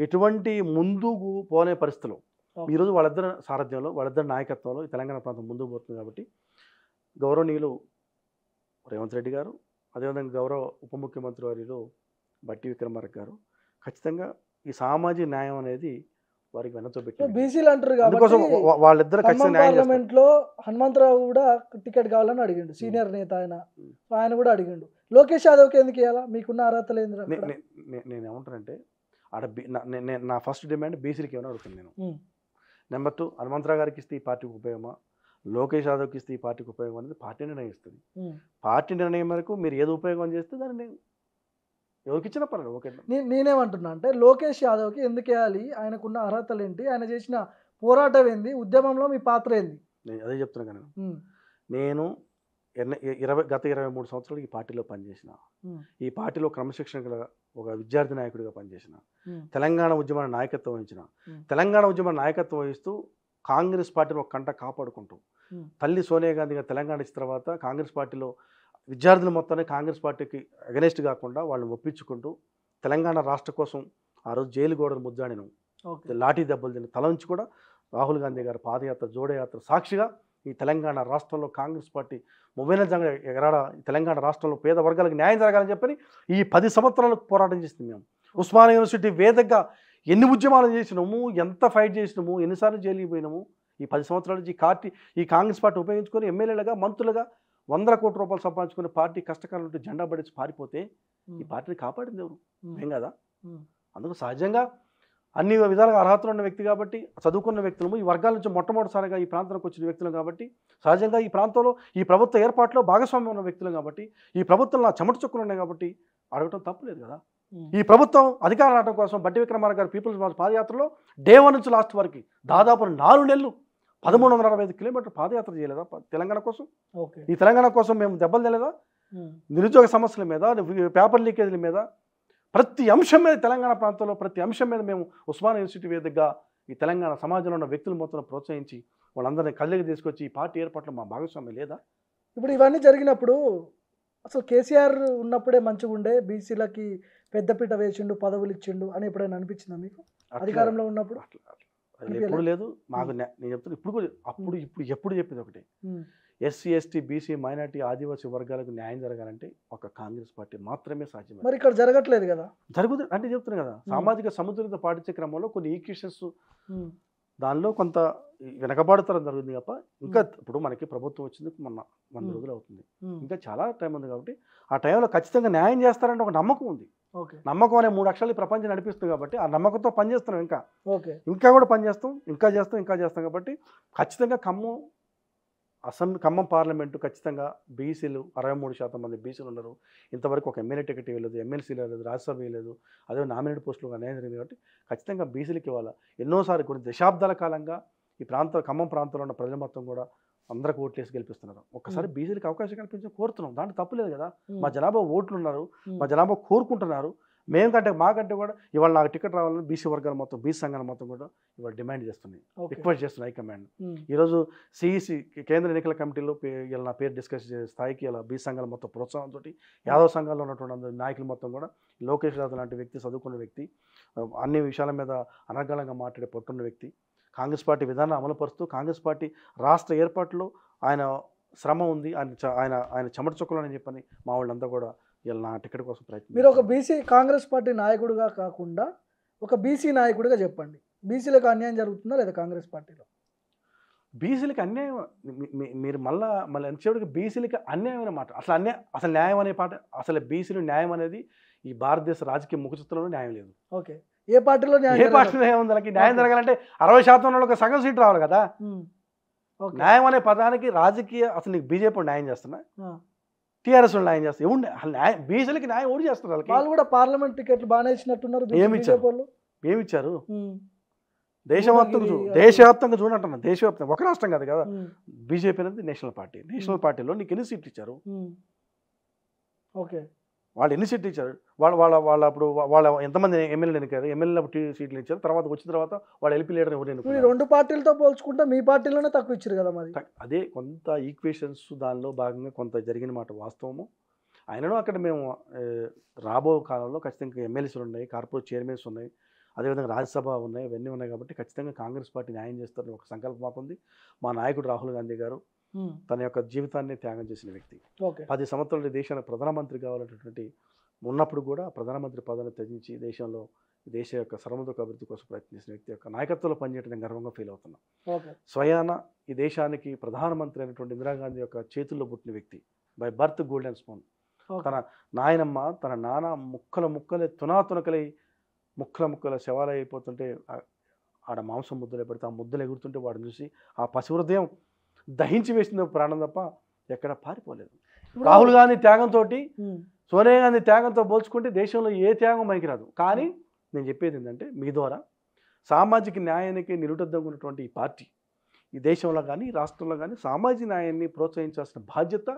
ఎటువంటి ముందుకు పోనే పరిస్థితులు ఈరోజు వాళ్ళిద్దరు సారథ్యంలో, వాళ్ళిద్దరు నాయకత్వంలో ఈ తెలంగాణ ప్రాంతం ముందుకు పోతుంది. కాబట్టి గౌరవనీయులు రేవంత్ రెడ్డి గారు, అదేవిధంగా గౌరవ ఉప ముఖ్యమంత్రి వారిలో బట్టి విక్రమార్క గారు ఖచ్చితంగా ఈ సామాజిక న్యాయం అనేది వారికి వెనతో పెట్టి బీసీలు అంటారు కాబట్టి వాళ్ళిద్దరు పార్లమెంట్ లో హనుమంతరావు కూడా టికెట్ కావాలని అడిగిండు, సీనియర్ నేత ఆయన కూడా అడిగిండు. లోకేష్ యాదవ్కి ఎందుకు ఇవ్వాలా? మీకున్న అర్హత లేదు. నేనేమంటానంటే నా ఫస్ట్ డిమాండ్ బీసీలకి ఏమైనా అడుగుతాను నేను. నెంబర్ 2 హనుమంతరావు గారికి ఇస్తే ఈ పార్టీకి ఉపయోగమా, లోకేష్ యాదవ్కి ఇస్తే ఈ పార్టీకి ఉపయోగం అనేది పార్టీ నిర్ణయిస్తుంది. పార్టీ నిర్ణయం వరకు మీరు ఏది ఉపయోగం చేస్తే దాన్ని ఎవరికి ఇచ్చినా పర్లేదు. ఓకే, నేనేమంటున్నా అంటే లోకేష్ యాదవ్కి ఎందుకు వేయాలి? ఆయనకున్న అర్హతలు ఏంటి? ఆయన చేసిన పోరాటం ఏంది? ఉద్యమంలో మీ పాత్ర ఏంది? నేను అదే చెప్తున్నా కానీ నేను గత 23 సంవత్సరాలు ఈ పార్టీలో పనిచేసిన, ఈ పార్టీలో క్రమశిక్షణ గల ఒక విద్యార్థి నాయకుడిగా పనిచేసిన, తెలంగాణ ఉద్యమాన్ని నాయకత్వం వహించిన, తెలంగాణ ఉద్యమాన్ని నాయకత్వం వహిస్తూ కాంగ్రెస్ పార్టీని ఒక కంట కాపాడుకుంటూ తల్లి సోనియా గాంధీ గారు తెలంగాణ ఇచ్చిన తర్వాత కాంగ్రెస్ పార్టీలో విద్యార్థులు మొత్తాన్ని కాంగ్రెస్ పార్టీకి అగెనెస్ట్ కాకుండా వాళ్ళని ఒప్పించుకుంటూ తెలంగాణ రాష్ట్ర కోసం ఆ రోజు జైలు గోడను ముద్దాడిను, లాఠీ దెబ్బలు తిని తల నుంచి కూడా రాహుల్ గాంధీ గారు పాదయాత్ర, జోడయాత్ర సాక్షిగా ఈ తెలంగాణ రాష్ట్రంలో కాంగ్రెస్ పార్టీ మొబైల్ ఎగరాడ తెలంగాణ రాష్ట్రంలో పేద వర్గాలకు న్యాయం జరగాలని చెప్పని ఈ 10 సంవత్సరాలకు పోరాటం చేసింది. మేము ఉస్మానియా యూనివర్సిటీ వేదికగా ఎన్ని ఉద్యమాలు చేసినాము, ఎంత ఫైట్ చేసినాము, ఎన్నిసార్లు జైలుకి పోయినాము. ఈ 10 సంవత్సరాల నుంచి ఈ కాంగ్రెస్ పార్టీ ఉపయోగించుకొని ఎమ్మెల్యేలుగా, మంత్రులుగా 100 కోట్ల రూపాయలు సంపాదించుకుని పార్టీ కష్టకాలంలో జెండా పడేసి పారిపోతే ఈ పార్టీని కాపాడింది ఎవరు? ఏం కదా. అందుకు సహజంగా అన్ని విధాలుగా అర్హతలు ఉన్న వ్యక్తి కాబట్టి, చదువుకున్న వ్యక్తులము, ఈ వర్గాల నుంచి మొట్టమొదటిసారిగా ఈ ప్రాంతానికి వచ్చిన వ్యక్తులు కాబట్టి, సహజంగా ఈ ప్రాంతంలో ఈ ప్రభుత్వ ఏర్పాటులో భాగస్వామ్యం ఉన్న వ్యక్తులు కాబట్టి, ఈ ప్రభుత్వంలో చెమట చుక్కలు ఉన్నాయి కాబట్టి అడగటం తప్పులేదు కదా. ఈ ప్రభుత్వం అధికార రావడం కోసం బట్టి విక్రమార్క గారు పీపుల్స్ మార్చ్ పాదయాత్రలో డే 1 నుంచి లాస్ట్ వరకు దాదాపు 4 నెలలు 1365 కిలోమీటర్లు పాదయాత్ర చేయలేదా తెలంగాణ కోసం? ఓకే. ఈ తెలంగాణ కోసం మేము దెబ్బలు తెలేదా? నిరుద్యోగ సమస్యల మీద, పేపర్ లీకేజీల మీద, ప్రతి అంశం మీద తెలంగాణ ప్రాంతంలో ప్రతి అంశం మీద మేము ఉస్మానియా యూనివర్సిటీ వేదికగా ఈ తెలంగాణ సమాజంలో ఉన్న వ్యక్తులు మొత్తం ప్రోత్సహించి వాళ్ళందరినీ కళ్ళకి తీసుకొచ్చి ఈ పార్టీ ఏర్పాట్లో మా భాగస్వామ్యం లేదా? ఇప్పుడు ఇవన్నీ జరిగినప్పుడు అసలు కేసీఆర్ ఉన్నప్పుడే మంచిగా ఉండే, బీసీలకి పెద్దపీట వేసిండు, పదవులు ఇచ్చిండు అని ఎప్పుడైనా అనిపించిందా మీకు అధికారంలో ఉన్నప్పుడు? అది ఎప్పుడు లేదు మాకు. నేను చెప్తాను ఇప్పుడు కూడా, అప్పుడు ఇప్పుడు ఎప్పుడు చెప్పేది ఒకటి, ఎస్సీ ఎస్టీ బీసీ మైనార్టీ ఆదివాసీ వర్గాలకు న్యాయం జరగాలంటే ఒక కాంగ్రెస్ పార్టీ మాత్రమే సాధ్యం. మరి ఇక్కడ జరగట్లేదు కదా. జరుగుతుంది అంటే చెప్తున్నాను కదా, సామాజిక సమతుల్యత పాటించే క్రమంలో కొన్ని ఈక్వేషన్స్ దానిలో కొంత వెనకబాటుతరం జరుగుతుంది తప్ప ఇంకా ఇప్పుడు మనకి ప్రభుత్వం వచ్చింది మొన్న 100 రోజులు అవుతుంది, ఇంకా చాలా టైం ఉంది కాబట్టి ఆ టైంలో ఖచ్చితంగా న్యాయం చేస్తారంటే ఒక నమ్మకం ఉంది. నమ్మకం అనే 3 అక్షరాలు ఈ ప్రపంచం నడిపిస్తుంది కాబట్టి ఆ నమ్మకంతో పనిచేస్తున్నాం. ఇంకా కూడా పనిచేస్తాం, ఇంకా చేస్తాం కాబట్టి ఖచ్చితంగా ఖమ్మం పార్లమెంటు ఖచ్చితంగా బీసీలు 63% మంది బీసీలు ఉన్నారు. ఇంతవరకు ఒక ఎమ్మెల్యే టికెట్ ఇవ్వలేదు, ఎమ్మెల్సీ లేదు, రాజ్యసభ ఇవ్వలేదు, అదే నామినేట్ పోస్టులు అన్యాయం జరిగింది కాబట్టి ఖచ్చితంగా బీసీలకి ఇవ్వాలి. ఎన్నోసార్లు కొన్ని దశాబ్దాల కాలంగా ఈ ఖమ్మం ప్రాంతంలో ఉన్న ప్రజలు మొత్తం కూడా అందరికి ఓట్లేసి గెలిపిస్తున్నారు. ఒక్కసారి బీసీలకు అవకాశం కల్పించి కోరుతున్నాం, దాంట్లో తప్పులేదు కదా. మా జనాభా ఓట్లు ఉన్నారు, మా జనాభా కోరుకుంటున్నారు. మాకంటే కూడా ఇవాళ నాకు టికెట్ రావాలని బీసీ వర్గాలు మొత్తం, బీసీ సంఘాలు మొత్తం కూడా ఇవాళ డిమాండ్ చేస్తున్నాయి, రిక్వెస్ట్ చేస్తున్నాయి హైకమాండ్. ఈరోజు సిఈసి కేంద్ర ఎన్నికల కమిటీలో ఇలా నా పేరు డిస్కస్ చేసే స్థాయికి ఇలా బీసీ సంఘాలు మొత్తం ప్రోత్సాహంతో యాదవ సంఘాల్లో ఉన్నటువంటి నాయకులు మొత్తం కూడా లోకేష్ యాదవ్ లాంటి వ్యక్తి, చదువుకున్న వ్యక్తి, అన్ని విషయాల మీద అనర్గళంగా మాట్లాడే పట్టున్న వ్యక్తి, కాంగ్రెస్ పార్టీ విధానం అమలుపరుస్తూ కాంగ్రెస్ పార్టీ రాష్ట్ర ఏర్పాటులో ఆయన శ్రమ ఉంది, ఆయన చెమట చుక్కలు అని చెప్పని మా వాళ్ళంతా కూడా ఇలా నా టికెట్ కోసం ప్రయత్నం. మీరు ఒక బీసీ కాంగ్రెస్ పార్టీ నాయకుడిగా కాకుండా ఒక బీసీ నాయకుడిగా చెప్పండి, బీసీలకు అన్యాయం జరుగుతుందా లేదా కాంగ్రెస్ పార్టీలో? బీసీలకి అన్యాయం మీరు మళ్ళీ ఎంతసేపటికి బీసీలకి అన్యాయమైన మాట, అసలు న్యాయం అనే పాట, అసలు బీసీలు న్యాయం అనేది ఈ భారతదేశ రాజకీయ ముఖచిత్రంలో న్యాయం లేదు. ఓకే, ఏ పార్టీలో ఏముంది? న్యాయం జరగాలంటే 60% ఒక సగం సీట్ రావాలి కదా. న్యాయం అనే పదానికి రాజకీయ, అసలు నీకు బీజేపీ న్యాయం చేస్తున్నా, టీఆర్ఎస్ న్యాయం చేస్తారు, న్యాయం బీసీలకి న్యాయం ఓడి చేస్తారు. వాళ్ళు కూడా పార్లమెంట్ టికెట్లు బాగానే ఇచ్చినట్టున్నారు. ఏమిచ్చారు? దేశవ్యాప్తంగా చూడంటున్నా, దేశవ్యాప్తంగా ఒక రాష్ట్రం కాదు కదా. బీజేపీ అనేది నేషనల్ పార్టీలో నీకు ఎన్ని సీట్లు ఇచ్చారు? ఓకే, వాళ్ళు ఎన్ని సీట్లు ఇచ్చారు? వాళ్ళ ఎంతమంది ఎమ్మెల్యేలు ఎన్నికారు? ఎమ్మెల్యేలు సీట్లు ఇచ్చారు. తర్వాత వచ్చిన తర్వాత వాళ్ళ ఎల్పీ లీడర్ ఎవరు ఎన్నుకున్నారు? 2 పార్టీలతో పోల్చుకుంటే మీ పార్టీలోనే తక్కువ ఇచ్చారు కదా. మరి అదే కొంత ఈక్వేషన్స్ దానిలో భాగంగా కొంత జరిగిన మాట వాస్తవము. అయినను అక్కడ మేము రాబో కాలంలో ఖచ్చితంగా ఎమ్మెల్యేలు ఉన్నాయి, కార్పొరేట్ చైర్మన్స్ ఉన్నాయి, అదేవిధంగా రాజ్యసభ ఉన్నాయి, ఇవన్నీ ఉన్నాయి కాబట్టి ఖచ్చితంగా కాంగ్రెస్ పార్టీ న్యాయం చేస్తారని ఒక సంకల్పం మాకుంది. మా నాయకుడు రాహుల్ గాంధీ గారు తన యొక్క జీవితాన్ని త్యాగం చేసిన వ్యక్తి. 10 సంవత్సరాలు దేశానికి ప్రధానమంత్రి కావాలనేటువంటి ఉన్నప్పుడు కూడా ప్రధానమంత్రి పదవిని త్యజించి దేశ యొక్క సర్వతోముఖ అభివృద్ధి కోసం ప్రయత్నించిన వ్యక్తి యొక్క నాయకత్వంలో పనిచేయడం గర్వంగా ఫీల్ అవుతున్నాం. స్వయాన ఈ దేశానికి ప్రధానమంత్రి అయినటువంటి ఇందిరాగాంధీ యొక్క చేతుల్లో పుట్టిన వ్యక్తి, బై బర్త్ గోల్డెన్ స్పూన్. తన నాయనమ్మ తన నాన్న ముక్కలే తునాతునకలై ముక్కల శవాలైపోతుంటే ఆడ మాంసం ముద్దలు పెడితే ఆ ముద్దలు ఎగురుతుంటే వాడిని చూసి ఆ పశుహృదయం దహించి వేసిన ప్రాణం తప్ప ఎక్కడ పారిపోలేదు. రాహుల్ గాంధీ త్యాగంతో సోనియా గాంధీ త్యాగంతో పోల్చుకుంటే దేశంలో ఏ త్యాగం పనికిరాదు. కానీ నేను చెప్పేది ఏంటంటే, మీ ద్వారా సామాజిక న్యాయానికి నిలుటద్దంగా ఉన్నటువంటి ఈ పార్టీ ఈ దేశంలో కానీ రాష్ట్రంలో కానీ సామాజిక న్యాయాన్ని ప్రోత్సహించాల్సిన బాధ్యత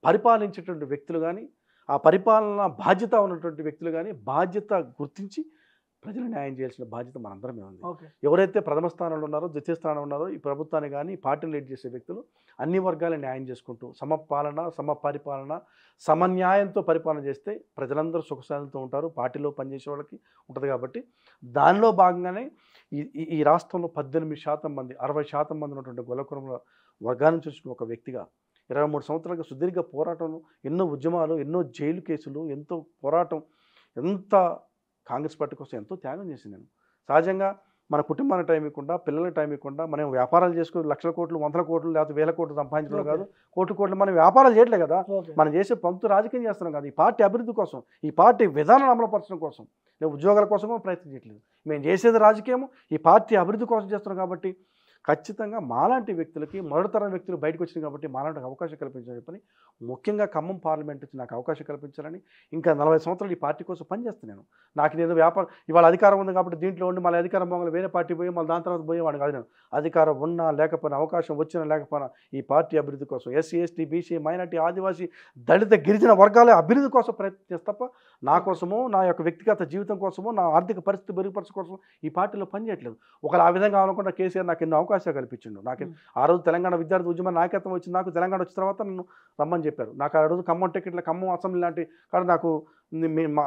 పరిపాలించేటువంటి వ్యక్తులు కానీ, ఆ పరిపాలన బాధ్యత ఉన్నటువంటి వ్యక్తులు కానీ బాధ్యత గుర్తించి ప్రజలు న్యాయం చేయాల్సిన బాధ్యత మనందరమే ఉంది. ఎవరైతే ప్రథమ స్థానంలో ఉన్నారో, ద్వితీయ స్థానంలో ఉన్నారో, ఈ ప్రభుత్వాన్ని కానీ ఈ పార్టీని లీడ్ చేసే వ్యక్తులు అన్ని వర్గాలు న్యాయం చేసుకుంటూ సమపాలన, సమపరిపాలన, సమన్యాయంతో పరిపాలన చేస్తే ప్రజలందరూ సుఖశాంతితో ఉంటారు, పార్టీలో పనిచేసే వాళ్ళకి ఉంటుంది. కాబట్టి దానిలో భాగంగానే ఈ రాష్ట్రంలో 18% మంది 60% మంది ఉన్నటువంటి గొల్లకురంల వర్గాన్ని చూసిన ఒక వ్యక్తిగా 23 సంవత్సరాలుగా సుదీర్ఘ పోరాటంలో ఎన్నో ఉద్యమాలు, ఎన్నో జైలు కేసులు, ఎంతో పోరాటం, ఎంత కాంగ్రెస్ పార్టీ కోసం ఎంతో త్యాగం చేసి నేను సహజంగా మన కుటుంబానికి టైం ఇవ్వకుండా, పిల్లలకి టైం ఇవ్వకుండా, మనం వ్యాపారాలు చేసుకుని లక్షల కోట్లు, వందల కోట్లు, లేకపోతే వేల కోట్లు సంపాదించడం కాదు, కోట్లు మనం వ్యాపారాలు చేయట్లేదు కదా. మనం చేసే పంక్తు రాజకీయం చేస్తున్నాం కదా. ఈ పార్టీ అభివృద్ధి కోసం, ఈ పార్టీ విధానం అమలుపరచడం కోసం, లేదా ఉద్యోగాల కోసం కూడా ప్రయత్నం చేయట్లేదు. మేము చేసేది రాజకీయం, ఈ పార్టీ అభివృద్ధి కోసం చేస్తున్నాం. కాబట్టి ఖచ్చితంగా మాలాంటి వ్యక్తులకి, మొదటి తరం వ్యక్తులు బయటకు వచ్చినాయి కాబట్టి మాలాంటి అవకాశం కల్పించాలని చెప్పని, ముఖ్యంగా ఖమ్మం పార్లమెంట్ వచ్చి నాకు అవకాశం కల్పించాలని, ఇంకా 40 సంవత్సరాలు ఈ పార్టీ కోసం పనిచేస్తున్నాను. నాకు నేను వ్యాపారం ఇవాళ అధికారం ఉంది కాబట్టి దీంట్లో ఉండి మళ్ళీ అధికారం పోగానే వేరే పార్టీ పోయి మళ్ళీ దాని తర్వాత పోయేవాడు కాదు. నేను అధికారం ఉన్నా లేకపోయినా, అవకాశం వచ్చినా లేకపోయినా ఈ పార్టీ అభివృద్ధి కోసం, ఎస్సీ, ఎస్టీ, బీసీ, మైనార్టీ, ఆదివాసీ, దళిత, గిరిజన వర్గాల అభివృద్ధి కోసం ప్రయత్నిస్తే తప్ప నా కోసమో, నా యొక్క వ్యక్తిగత జీవితం కోసమో, నా ఆర్థిక పరిస్థితి మెరుగుపరచడం కోసం ఈ పార్టీలో పనిచేయట్లేదు. ఒకవేళ ఆ విధంగా అనుకుంటే కేసీఆర్ నాకు ఎన్నో అవకాశాలు కల్పించిండు. నాకు ఆ రోజు తెలంగాణ విద్యార్థి ఉద్యమం నాయకత్వం వచ్చింది. నాకు తెలంగాణ వచ్చిన తర్వాత నన్ను రమ్మని చెప్పారు. నాకు ఆ రోజు ఖమ్మం టికెట్ల, ఖమ్మం అసెంబ్లీ లాంటి కానీ నాకు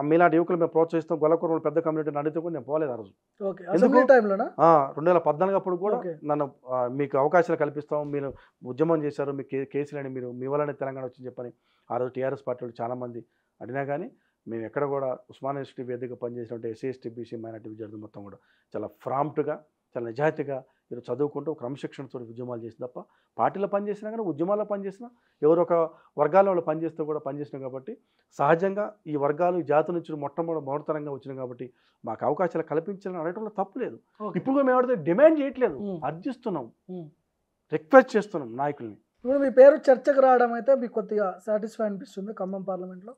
మీలాంటి యువకులు మేము ప్రోత్సహిస్తాం, గొల్లకూరులో పెద్ద కమ్యూనిటీని అడిగితే కూడా నేను పోలేదు ఆ రోజు. 2014 అప్పుడు కూడా నన్ను మీకు అవకాశాలు కల్పిస్తాం, మీరు ఉద్యమం చేశారు, మీ కేసీఆర్ అని, మీరు మీ వల్లనే తెలంగాణ వచ్చింది చెప్పని ఆ రోజు టీఆర్ఎస్ పార్టీ వాళ్ళు చాలామంది అడిగినా కానీ మేము ఎక్కడ కూడా ఉస్మానియా యూనివర్సిటీ వేదిక పనిచేసినట్టు ఎస్సీ, ఎస్టీ, బీసీ, మైనార్టీ విద్యార్థులు మొత్తం కూడా చాలా ప్రాంప్ట్గా, చాలా నిజాయితీగా మీరు చదువుకుంటూ క్రమశిక్షణతో ఉద్యమాలు చేసిన తప్ప పార్టీలో పనిచేసినా కానీ, ఉద్యమాల్లో పనిచేసినా, ఎవరో ఒక వర్గాల వాళ్ళు పనిచేస్తూ కూడా పనిచేసినాం. కాబట్టి సహజంగా ఈ వర్గాలు, ఈ జాతి నుంచి మొదటితరంగా వచ్చినాయి కాబట్టి మాకు అవకాశాలు కల్పించాలని అడగడంలో తప్పు లేదు. ఇప్పుడు కూడా మేము ఎవరైతే డిమాండ్ చేయట్లేదు, అర్జిస్తున్నాం, రిక్వెస్ట్ చేస్తున్నాం నాయకుల్ని. ఇప్పుడు మీ పేరు చర్చకు రావడం అయితే మీకు కొద్దిగా సాటిస్ఫై అనిపిస్తుంది ఖమ్మం పార్లమెంట్లో?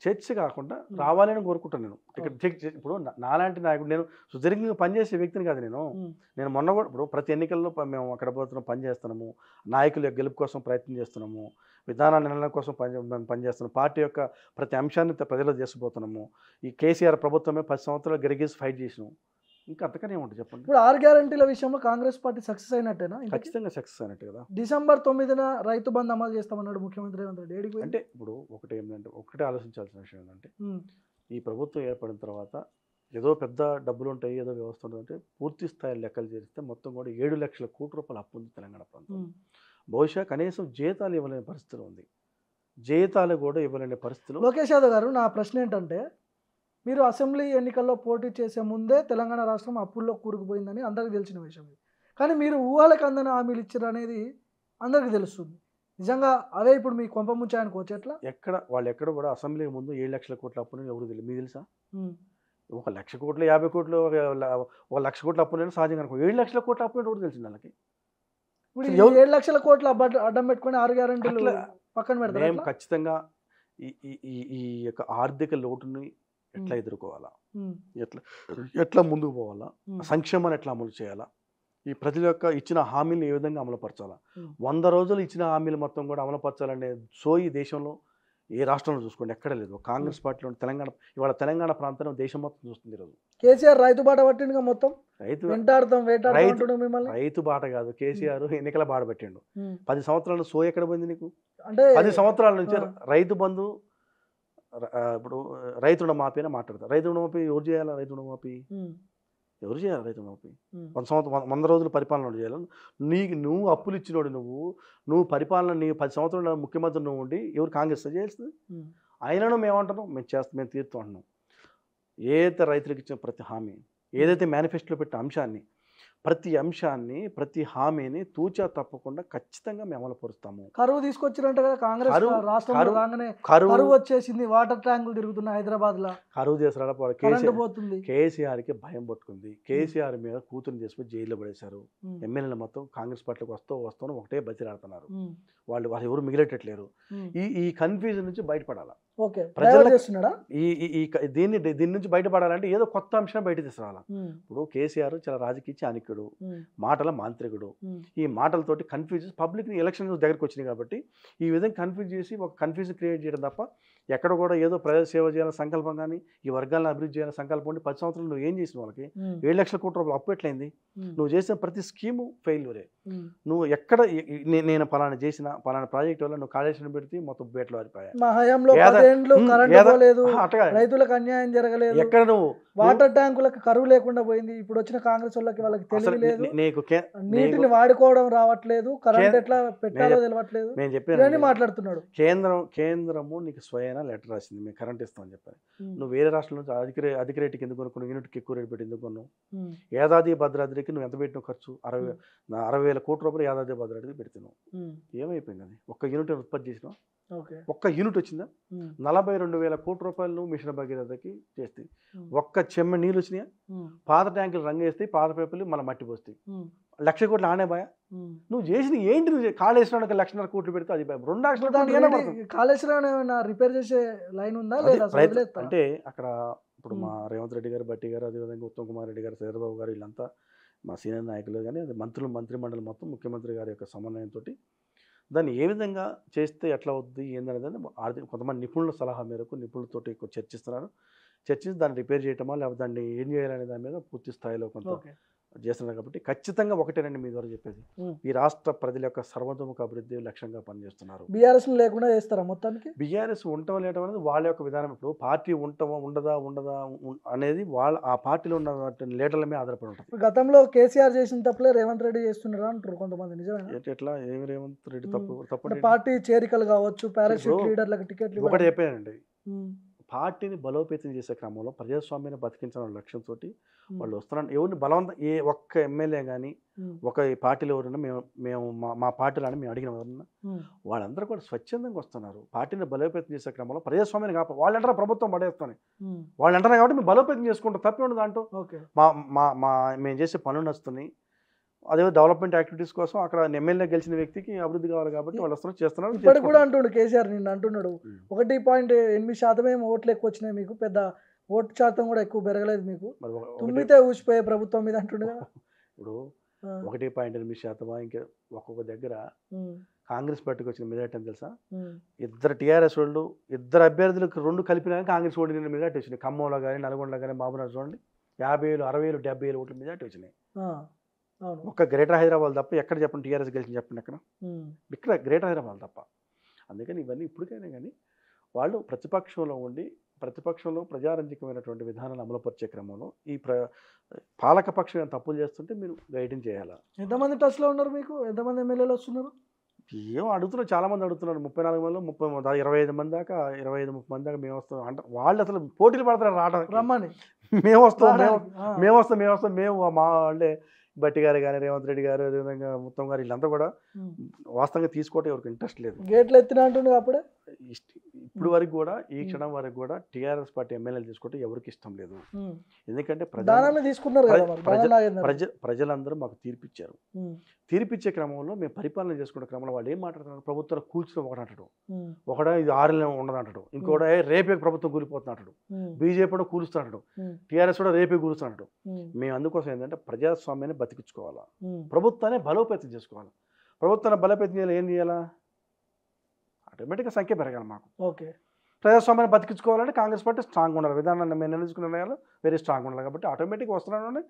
చర్చ కాకుండా రావాలని కోరుకుంటాను నేను. ఇప్పుడు నాలాంటి నాయకుడు, నేను సుదీర్ఘంగా పనిచేసే వ్యక్తిని కాదు. నేను మొన్న కూడా ఇప్పుడు ప్రతి ఎన్నికల్లో మేము అక్కడ పోతున్నాం, పనిచేస్తున్నాము, నాయకుల యొక్క గెలుపు కోసం ప్రయత్నం చేస్తున్నాము, విధాన నిర్ణయం కోసం మేము పనిచేస్తున్నాం, పార్టీ యొక్క ప్రతి అంశాన్ని ప్రజలు చేసుకుపోతున్నాము. ఈ కేసీఆర్ ప్రభుత్వమే 10 సంవత్సరాలు గెలిగేసి ఫైట్ చేసినాం. ఇంకా అంతకనే ఉంటుంది చెప్పండి. ఇప్పుడు 6 గ్యారంటీల విషయంలో కాంగ్రెస్ పార్టీ సక్సెస్ అయినట్టేనా? ఖచ్చితంగా సక్సెస్ అయినట్టు కదా. డిసెంబర్ 9న రైతు బంధు అమలు చేస్తామన్నాడు ముఖ్యమంత్రి రేవంత్ రెడ్డి. అంటే ఇప్పుడు ఒకటే ఆలోచించాల్సిన విషయం ఏంటంటే, ఈ ప్రభుత్వం ఏర్పడిన తర్వాత ఏదో పెద్ద డబ్బులు ఉంటాయి, ఏదో వ్యవస్థ ఉంటుందంటే పూర్తి స్థాయి లెక్కలు చేస్తే మొత్తం కూడా 7 లక్షల కోట్ల రూపాయలు అప్పు ఉంది తెలంగాణ ప్రాంతం. బహుశా కనీసం జీతాలు ఇవ్వలేని పరిస్థితులు ఉంది, జీతాలు కూడా ఇవ్వలేని పరిస్థితులు. లోకేష్ యాదవ్ గారు, నా ప్రశ్న ఏంటంటే, మీరు అసెంబ్లీ ఎన్నికల్లో పోటీ చేసే ముందే తెలంగాణ రాష్ట్రం అప్పుల్లో కూరుకుపోయిందని అందరికీ తెలిసిన విషయం. కానీ మీరు ఊహలకు అందని హామీలు ఇచ్చారు అనేది అందరికీ తెలుస్తుంది. నిజంగా అవే ఇప్పుడు మీ కొంప ముంచాయని కోచేట్లా? వాళ్ళు ఎక్కడ కూడా అసెంబ్లీ ముందు 7 లక్షల కోట్ల అప్పుని ఎవరు తెలియదు. మీకు తెలుసా? 1 లక్ష కోట్లు, 50 కోట్లు, 1 లక్ష కోట్ల అప్పు నేను సహజంగా అనుకో. 7 లక్షల కోట్ల అప్పు ఎవరు తెలిసింది వాళ్ళకి? ఇప్పుడు 7 లక్షల కోట్ల అడ్డం పెట్టుకొని 6 గ్యారెంటీలు పక్కన పెడతారు. మేము ఖచ్చితంగా ఈ యొక్క ఆర్థిక లోటుని ఎట్లా ఎదుర్కోవాలా, ఎట్లా ముందుకు పోవాలా, సంక్షేమాన్ని ఎట్లా అమలు చేయాలా, ఈ ప్రజల యొక్క ఇచ్చిన హామీలు ఏ విధంగా అమలుపరచాలా, 100 రోజులు ఇచ్చిన హామీలు మొత్తం కూడా అమలుపరచాలనే సోయి దేశంలో ఏ రాష్ట్రంలో చూసుకోండి ఎక్కడ లేదు. కాంగ్రెస్ పార్టీలో ఇవాళ తెలంగాణ ప్రాంతం దేశం మొత్తం చూస్తుంది. ఈరోజు కేసీఆర్ రైతు బాట పట్టిండుగా, మొత్తం రైతు బాట కాదు, కేసీఆర్ ఎన్నికల బాట పెట్టిండు. 10 సంవత్సరాలు సోయి ఎక్కడ పోయింది నీకు? అంటే 10 సంవత్సరాల నుంచి రైతు బంధు, ఇప్పుడు రైతు రుణమాఫీ అని మాట్లాడతారు. రైతు రుణమాఫీ ఎవరు చేయాలా? రైతు రుణమాఫీ ఎవరు చేయాలి? రైతు రుణమాఫీ 100 రోజులు పరిపాలన చేయాలి. నువ్వు అప్పులు ఇచ్చినోడు, నువ్వు పరిపాలన, నీ 10 సంవత్సరాల ముఖ్యమంత్రి నువ్వు ఉండి ఎవరు కాంగ్రెస్ చేస్తుంది? అయినను మేమంటున్నాం, మేము తీరుతూ అంటున్నాం. ఏదైతే రైతులకు ఇచ్చిన ప్రతి హామీ, ఏదైతే మేనిఫెస్టోలో పెట్టిన అంశాన్ని, ప్రతి అంశాన్ని, ప్రతి హామీని తూచా తప్పకుండా ఖచ్చితంగా మేము అమలుపరుస్తాము. కరువు తీసుకొచ్చినట్టు కదా కాంగ్రెస్ రాష్ట్రంలో రాగానే, కరువు వచ్చేసింది, వాటర్ ట్యాంకులు తిరుగుతున్నాయి హైదరాబాద్ లో. కరువు చేసిన కేసీఆర్కి భయం పట్టుకుంది. కేసీఆర్ మీద కూతురుని తీసుకుని జైల్లో పడేశారు. ఎమ్మెల్యేలు మొత్తం కాంగ్రెస్ పార్టీకి వస్తాను ఒకటే బతిలాడుతున్నారు. వాళ్ళు ఎవరు మిగిలేటట్లేరు. ఈ కన్ఫ్యూజన్ నుంచి బయటపడాలా, దీని నుంచి బయటపడాలంటే ఏదో కొత్త అంశం బయట తీసుకురావాలా. ఇప్పుడు కేసీఆర్ చాలా రాజకీయ చాణక్యుడు, మాటల మాంత్రికుడు. ఈ మాటలతోటి కన్ఫ్యూజ్ పబ్లిక్ ఎలక్షన్ దగ్గరికి వచ్చినాయి కాబట్టి ఈ విధంగా కన్ఫ్యూజ్ చేసి ఒక కన్ఫ్యూజన్ క్రియేట్ చేయడం తప్ప ఎక్కడ కూడా ఏదో ప్రజల సేవ చేయాలని సంకల్పం కానీ, ఈ వర్గాలను అభివృద్ధి చేయాలని సంకల్పం ఉండి 10 సంవత్సరాలు నువ్వు ఏం చేసిన వాళ్ళకి 7 లక్షల కోట్ల రూపాయలు అప్పు ఎట్లయింది? నువ్వు చేసిన ప్రతి స్కీము ఫెయిల్యూరే. నువ్వు ఎక్కడ నేను పలానా చేసిన పలానా ప్రాజెక్ట్ వల్ల నువ్వు కాళేశ్వరం పెడితే మొత్తం బేట్లో వారిపోయా మా హయాంలో 10 ఏండ్లు కరెంట్ పోలేదు, రైతులకు అన్యాయం జరగలేదు, ఎక్కడ నువ్వు వాటర్ ట్యాంకులకు కరువు లేకుండా పోయింది, ఇప్పుడు వచ్చిన కాంగ్రెస్ వాళ్ళకి వాళ్ళకి తెలియలేదు, నీకు నీటిని వాడుకోవడం రావట్లేదు, కరెంట్ ఎట్లా పెట్టాలో తెలియట్లేదు, నేను చెప్పాను మాట్లాడుతున్నాడు. కేంద్రము నీకు స్వయంగా లెటర్ రాసింది, మేము కరెంట్ ఇస్తామని చెప్పారు. నువ్వు వేరే రాష్ట్రం నుంచి అధిక రేటుకి ఎందుకు కొనుక్కున్నావు, యూనిట్కి ఎక్కువ రేటు పెట్టి ఎందుకు కొన్నావు? యాదాద్రి భద్రాద్రికి నువ్వు ఎంత పెట్టినావు ఖర్చు? 60,000 కోట్ల రూపాయలు యాదాద్రి భద్రాద్రికి పెడుతున్నావు. ఏమైపోయింది అది? ఒక్క యూనిట్ ఉత్పత్తి చేసినావు, ఒక్క యూనిట్ వచ్చిందా? 42,000 కోట్ల రూపాయలు నువ్వు మిషన్ భగీరథకి చేస్తే ఒక్క చెమ్మ నీళ్ళు వచ్చినాయా? పాత ట్యాంకులు రంగు వేస్తాయి, పాత పేపర్లు మళ్ళీ మట్టి పోస్తాయి. 1,00,000 కోట్లు ఆనే బాయా? నువ్వు చేసిన ఏంటి? నువ్వు కాళేశ్వరానికి 1,00,000 కోట్లు పెడితే అది 2 లక్షల కాళేశ్వరం రిపేర్ చేసే లైన్ ఉందా? అంటే అక్కడ ఇప్పుడు మా రేవంత్ రెడ్డి గారు, బట్టి గారు, అదేవిధంగా ఉత్తమ్ కుమార్ రెడ్డి గారు, చంద్రబాబు గారు, వీళ్ళంతా మా సీనియర్ నాయకులు కానీ అది మంత్రిమండలి మొత్తం ముఖ్యమంత్రి గారి యొక్క సమన్వయంతో దాన్ని ఏ విధంగా చేస్తే ఎట్లా అవుద్ది ఏందనేది కొంతమంది నిపుణుల సలహా మేరకు నిపుణులతోటి చర్చిస్తున్నారు. చర్చించి దాన్ని రిపేర్ చేయటమా లేకపోతే దాన్ని ఏం చేయాలనే దాని మీద పూర్తి స్థాయిలో కొంత చేస్తున్నారు. కాబట్టి ఖచ్చితంగా ఒకటేనండి మీ ద్వారా చెప్పేది, ఈ రాష్ట్ర ప్రజల యొక్క సర్వతోముఖ అభివృద్ధి లక్ష్యంగా పనిచేస్తున్నారు. బీఆర్ఎస్ లేకుండా చేస్తారా మొత్తానికి? బీఆర్ఎస్ ఉండటం లేటం అనేది వాళ్ళ యొక్క విధానం. ఇప్పుడు పార్టీ ఉండటమా ఉండదా అనేది వాళ్ళ ఆ పార్టీలో ఉన్న లీడర్ల మీద ఆధారపడి ఉంటుంది. గతంలో కేసీఆర్ చేసిన తప్పులే రేవంత్ రెడ్డి చేస్తున్నారు అంటారు కొంతమంది, నిజమేనా? ఎట్లా ఏమి రేవంత్ రెడ్డి తప్పు పార్టీ చేరికలు కావచ్చు, పారాషూట్ లీడర్లకు టికెట్లు ఒకటి చెప్పానండి. పార్టీని బలోపేతం చేసే క్రమంలో ప్రజాస్వామ్యాన్ని బతికించాలనే లక్ష్యంతో వాళ్ళు వస్తున్నారు. ఎవరిని బలవంతం ఒక్క ఎమ్మెల్యే కానీ ఒక పార్టీలో ఎవరైనా మేము మా పార్టీలో అని మేము అడిగిన ఎవరన్నా వాళ్ళందరూ కూడా స్వచ్ఛందంగా వస్తున్నారు. పార్టీని బలోపేతం చేసే క్రమంలో ప్రజాస్వామ్యాన్ని వాళ్ళంటారా ప్రభుత్వం పడేస్తాను వాళ్ళు అంటారు కాబట్టి మేము బలోపేతం చేసుకుంటాం, తప్పే ఉండదు అంటూ మేము చేసే పనులు నచ్చుతున్నాయి. అదే డెవలప్మెంట్ యాక్టివిటీస్ కోసం అక్కడ ఎమ్మెల్యే గెలిచిన వ్యక్తికి అభివృద్ధి కావాలి కాబట్టి వాళ్ళు వస్తున్నారు, చేస్తున్నారు. ఇప్పటికి కూడా అంటుండు కేసీఆర్, నిన్న అంటున్నాడు 1.8% ఓట్లు ఎక్కువ వచ్చినాయి మీకు, పెద్ద ఓటు శాతం కూడా ఎక్కువ పెరగలేదు మీకు, తుమ్మితే ఊసిపోయే ప్రభుత్వం మీద అంటుండగా. ఇప్పుడు 1.8% ఇంకా ఒక్కొక్క దగ్గర కాంగ్రెస్ పార్టీకి వచ్చిన మెజార్టీ అని తెలుసా? ఇద్దరు టీఆర్ఎస్ వాళ్ళు, ఇద్దరు అభ్యర్థులకు 2 కలిపినా కాంగ్రెస్ ఓడిన మెజార్టీ వచ్చినాయి. ఖమ్మంలో కానీ నల్గొండలో కానీ మహబూబ్నగర్ చూడండి 50,000, 60,000, 70,000 ఓట్ల మెజార్టీ వచ్చినాయి. ఒక్క గ్రేటర్ హైదరాబాద్ తప్ప ఎక్కడ చెప్పండి టీఆర్ఎస్ గెలిచింది చెప్పండి అక్కడ? ఇక్కడ గ్రేటర్ హైదరాబాద్ తప్ప. అందుకని ఇవన్నీ ఇప్పటికైనా కానీ వాళ్ళు ప్రతిపక్షంలో ఉండి ప్రతిపక్షంలో ప్రజారంజకమైనటువంటి విధానాలు అమలుపరిచే క్రమంలో ఈ పాలకపక్షం తప్పులు చేస్తుంటే మీరు గైడెన్స్ చేయాలా? ఎంతమంది టచ్లో ఉన్నారు మీకు? ఎంతమంది ఎమ్మెల్యేలు వస్తున్నారు? ఏమో అడుగుతున్నారు, చాలామంది అడుగుతున్నారు. 34 మందిలో 25 మంది దాకా 25-30 మంది దాకా మేము వస్తాం అంటే వాళ్ళు అసలు పోటీలు పడతారు రావడానికి. రమ్మని మేము వస్తాం మేము మా వాళ్ళే బట్టి గారు కానీ రేవంత్ రెడ్డి గారు అదేవిధంగా ఉత్తమ్ గారు వీళ్ళంతా కూడా వాస్తవంగా తీసుకోవటం ఎవరికి ఇంట్రెస్ట్ లేదు. గేట్లు ఎత్తిన అంటుండే అప్పుడే. ఇప్పుడు వరకు కూడా ఈ క్షణం వరకు కూడా టీఆర్ఎస్ పార్టీ ఎమ్మెల్యేలు తీసుకోవటం ఎవరికి ఇష్టం లేదు. ఎందుకంటే ప్రజలందరూ మాకు తీర్పిచ్చారు. తీర్పిచ్చే క్రమంలో మేము పరిపాలన చేసుకునే క్రమంలో వాళ్ళు ఏం మాట్లాడుతున్నారు? ప్రభుత్వాలు కూల్చడం ఒకటి అంటాడు, ఒకడా ఇది 6 నెలలు ఉండదు అంటాడు, ఇంకోటి రేపే ప్రభుత్వం కూలిపోతున్నట్టు, బీజేపీ కూడా కూలుస్తున్నట్టు, టీఆర్ఎస్ కూడా రేపే కూలుస్తున్నట్టు. మేము అందుకోసం ఏంటంటే ప్రజాస్వామ్యాన్ని బతికించుకోవాలా, ప్రభుత్వాన్ని బలోపేతం చేసుకోవాలి. ప్రభుత్వాన్ని బలోపేతం చేయాలి, ఏం చేయాలా? ఆటోమేటిక్గా సంఖ్య పెరగాలి మాకు. ఓకే, ప్రజాస్వామ్యాన్ని బతికించుకోవాలంటే కాంగ్రెస్ పార్టీ స్ట్రాంగ్ ఉండాలి, విధానాన్ని మేము నిర్ణయించుకునే నిర్ణయాలు వెరీ స్ట్రాంగ్ ఉండాలి. కాబట్టి ఆటోమేటిక్గా వస్తున్నాను.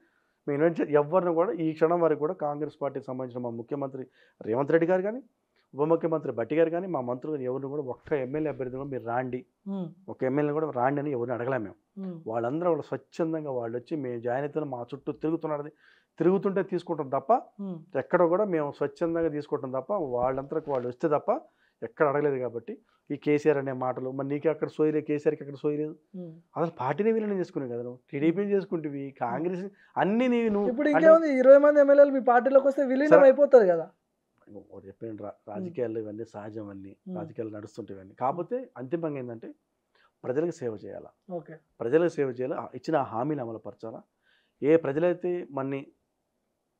మేము ఇన్వెంట్ ఎవరిని కూడా ఈ క్షణం వరకు కూడా కాంగ్రెస్ పార్టీకి సంబంధించిన మా ముఖ్యమంత్రి రేవంత్ రెడ్డి గారు కానీ, ఉప ముఖ్యమంత్రి బట్టి గారు కానీ, మా మంత్రులు కానీ ఎవరిని కూడా ఒక్క ఎమ్మెల్యే అభ్యర్థి కూడా మీరు రాండి, ఒక ఎమ్మెల్యే కూడా రాండి అని ఎవరిని అడగలేము మేము. వాళ్ళందరూ వాళ్ళు స్వచ్ఛందంగా వాళ్ళు వచ్చి మేము జాయిన్ అయితే మా చుట్టూ తిరుగుతుంటే తీసుకుంటాం తప్ప ఎక్కడ కూడా మేము స్వచ్ఛందంగా తీసుకుంటాం తప్ప వాళ్ళంతరకు వాళ్ళు వస్తే తప్ప ఎక్కడ అడగలేదు. కాబట్టి ఈ కేసీఆర్ అనే మాటలు మరి నీకు అక్కడ సోయలేదు, కేసీఆర్కి అక్కడ సోయలేదు. అసలు పార్టీని వీళ్ళని చేసుకునేవి కదా, నువ్వు టీడీపీని చేసుకుంటేవి, కాంగ్రెస్ అన్ని నువ్వు. ఇప్పుడు ఇంకేముంది, 20 మంది ఎమ్మెల్యేలు మీ పార్టీలోకి వస్తే విలీనం అయిపోతుంది కదా. చెప్పండి, రాజకీయాల్లో ఇవన్నీ సహజం, అన్నీ రాజకీయాలు నడుస్తుంటేవన్నీ. కాకపోతే అంతిమంగా ఏంటంటే ప్రజలకు సేవ చేయాలా, ప్రజలకు సేవ చేయాలా, ఇచ్చిన హామీని అమలుపరచాలా. ఏ ప్రజలైతే